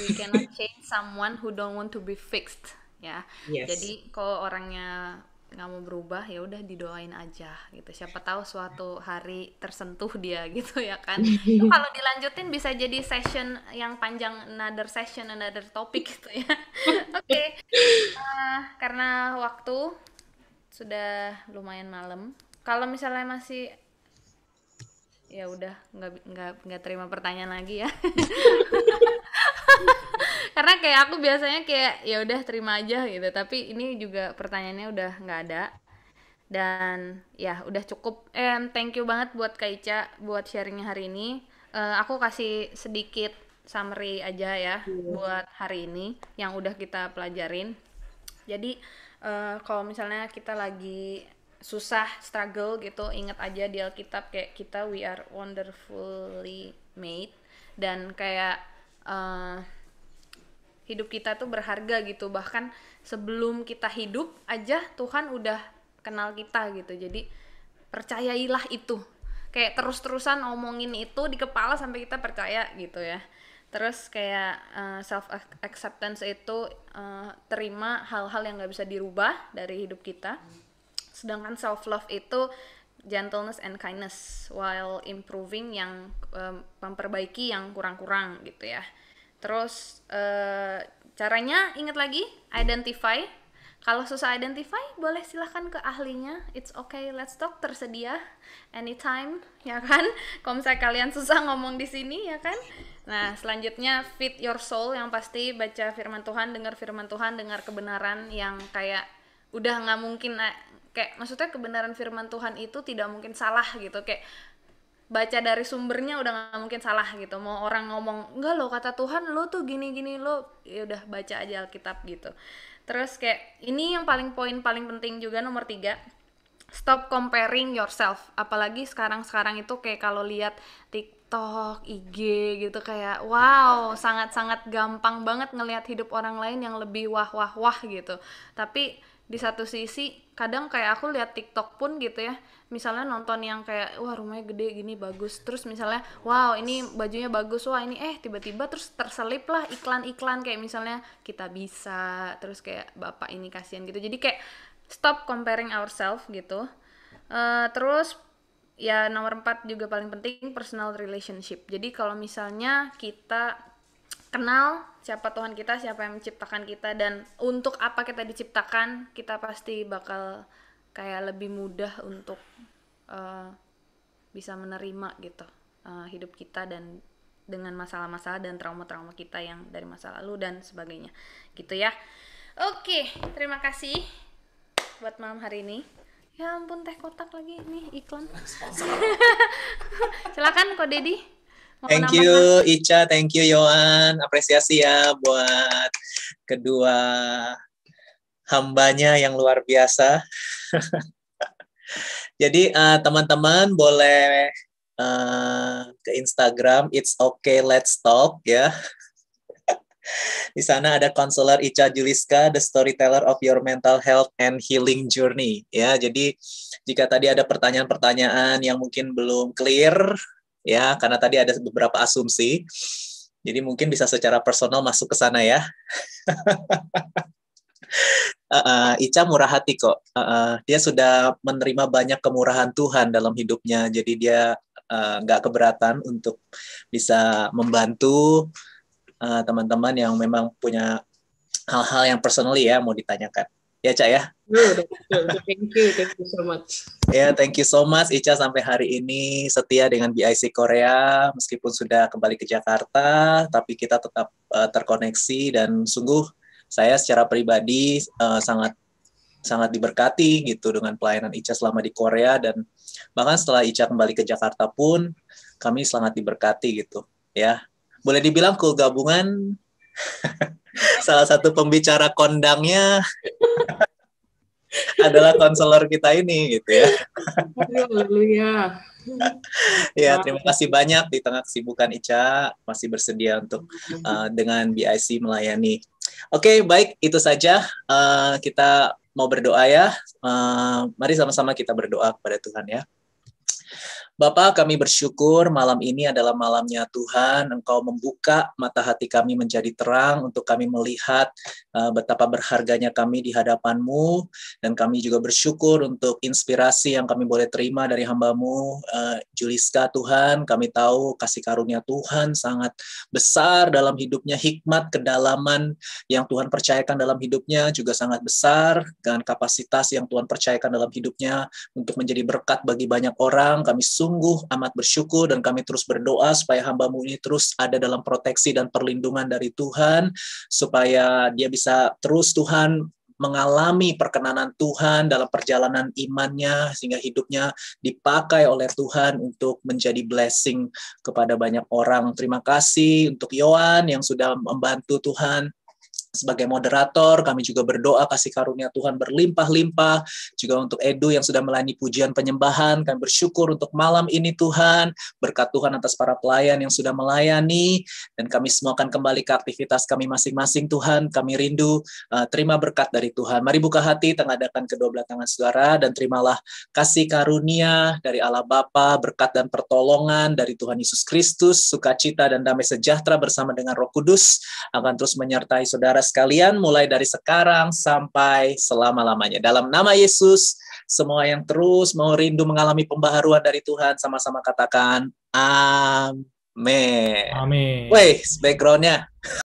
We cannot change someone who don't want to be fixed. Ya, yes. Jadi kalau orangnya nggak mau berubah ya udah didoain aja gitu. Siapa tahu suatu hari tersentuh dia gitu ya kan. Itu kalau dilanjutin bisa jadi session yang panjang, another topic gitu ya. Oke. Karena waktu sudah lumayan malam. Kalau misalnya masih ya udah nggak terima pertanyaan lagi ya. Karena kayak aku biasanya kayak ya udah terima aja gitu, tapi ini juga pertanyaannya udah nggak ada dan ya udah cukup. Thank you banget buat Kak Ica buat sharingnya hari ini. Aku kasih sedikit summary aja ya buat hari ini yang udah kita pelajarin. Jadi kalau misalnya kita lagi susah, struggle gitu, ingat aja di Alkitab kayak kita we are wonderfully made, dan kayak hidup kita tuh berharga gitu, bahkan sebelum kita hidup aja Tuhan udah kenal kita gitu. Jadi percayailah itu, kayak terus-terusan ngomongin itu di kepala sampai kita percaya gitu ya. Terus kayak self acceptance itu terima hal-hal yang nggak bisa dirubah dari hidup kita. Sedangkan self love itu gentleness and kindness while improving, yang memperbaiki yang kurang-kurang gitu ya. Terus caranya ingat lagi, identify. Kalau susah identify, boleh silahkan ke ahlinya. It's okay, let's talk, tersedia anytime, ya kan? Kalau misalnya kalian susah ngomong di sini, ya kan? Nah, selanjutnya feed your soul, yang pasti baca firman Tuhan, dengar firman Tuhan, dengar kebenaran yang kayak udah nggak mungkin, kayak maksudnya kebenaran firman Tuhan itu tidak mungkin salah gitu, kayak baca dari sumbernya udah nggak mungkin salah gitu. Mau orang ngomong enggak lo kata Tuhan lo tuh gini-gini, lo ya udah baca aja Alkitab gitu. Terus kayak ini yang poin paling penting juga, nomor 3, stop comparing yourself. Apalagi sekarang itu kayak kalau lihat TikTok, IG gitu, kayak wow, sangat-sangat gampang banget ngelihat hidup orang lain yang lebih wah gitu. Tapi di satu sisi kadang kayak aku lihat TikTok pun gitu ya, misalnya nonton yang kayak wah rumahnya gede gini bagus, terus misalnya wow ini bajunya bagus, wah ini tiba-tiba terus terselip lah iklan-iklan kayak misalnya kita bisa, terus kayak bapak ini kasihan gitu. Jadi kayak stop comparing ourselves gitu. Terus ya nomor 4 juga paling penting, personal relationship. Jadi kalau misalnya kita kenal siapa Tuhan kita, siapa yang menciptakan kita, dan untuk apa kita diciptakan, kita pasti bakal kayak lebih mudah untuk bisa menerima gitu hidup kita dan dengan masalah-masalah dan trauma-trauma kita yang dari masa lalu dan sebagainya gitu ya. Oke, terima kasih buat malam hari ini. Ya ampun, teh kotak lagi nih iklan. Silakan Ko Dedi. Thank you Ica, thank you Yohan, apresiasi ya buat kedua hambanya yang luar biasa. Jadi teman-teman boleh ke Instagram It's Okay Let's Talk ya. Di sana ada konselor Ica Juliska, the storyteller of your mental health and healing journey ya. Jadi jika tadi ada pertanyaan-pertanyaan yang mungkin belum clear ya, karena tadi ada beberapa asumsi, jadi mungkin bisa secara personal masuk ke sana ya. Ica murah hati kok. Dia sudah menerima banyak kemurahan Tuhan dalam hidupnya, jadi dia nggak keberatan untuk bisa membantu teman-teman yang memang punya hal-hal yang personally ya mau ditanyakan. Ya Cak ya. Thank you so much. Ya, thank you so much Ica, sampai hari ini setia dengan BIC Korea meskipun sudah kembali ke Jakarta, tapi kita tetap terkoneksi, dan sungguh saya secara pribadi sangat diberkati gitu dengan pelayanan Ica selama di Korea, dan bahkan setelah Ica kembali ke Jakarta pun kami sangat diberkati gitu ya. Boleh dibilang gabungan salah satu pembicara kondangnya adalah konselor kita ini gitu ya. Haleluya. Ya, terima kasih banyak di tengah kesibukan Ica masih bersedia untuk dengan BIC melayani. Oke, baik, itu saja. Kita mau berdoa ya. Mari sama-sama kita berdoa kepada Tuhan ya. Bapa, kami bersyukur malam ini adalah malamnya Tuhan. Engkau membuka mata hati kami menjadi terang untuk kami melihat betapa berharganya kami di hadapan-Mu. Dan kami juga bersyukur untuk inspirasi yang kami boleh terima dari hamba-Mu, Juliska Tuhan. Kami tahu kasih karunia Tuhan sangat besar dalam hidupnya, hikmat, kedalaman yang Tuhan percayakan dalam hidupnya juga sangat besar, dengan kapasitas yang Tuhan percayakan dalam hidupnya untuk menjadi berkat bagi banyak orang. Kami sungguh amat bersyukur dan kami terus berdoa supaya hamba-Mu ini terus ada dalam proteksi dan perlindungan dari Tuhan, supaya dia bisa terus Tuhan mengalami perkenanan Tuhan dalam perjalanan imannya, sehingga hidupnya dipakai oleh Tuhan untuk menjadi blessing kepada banyak orang. Terima kasih untuk Yohan yang sudah membantu Tuhan sebagai moderator. Kami juga berdoa kasih karunia Tuhan berlimpah-limpah. Juga untuk Edu yang sudah melayani pujian penyembahan. Kami bersyukur untuk malam ini Tuhan. Berkat Tuhan atas para pelayan yang sudah melayani. Dan kami semua akan kembali ke aktivitas kami masing-masing Tuhan. Kami rindu terima berkat dari Tuhan. Mari buka hati, tengadakan kedua belah tangan saudara. Dan terimalah kasih karunia dari Allah Bapa, berkat dan pertolongan dari Tuhan Yesus Kristus, sukacita dan damai sejahtera bersama dengan Roh Kudus akan terus menyertai saudara sekalian mulai dari sekarang sampai selama-lamanya. Dalam nama Yesus, semua yang terus mau rindu mengalami pembaharuan dari Tuhan sama-sama katakan amin. Amin. Wih, background-nya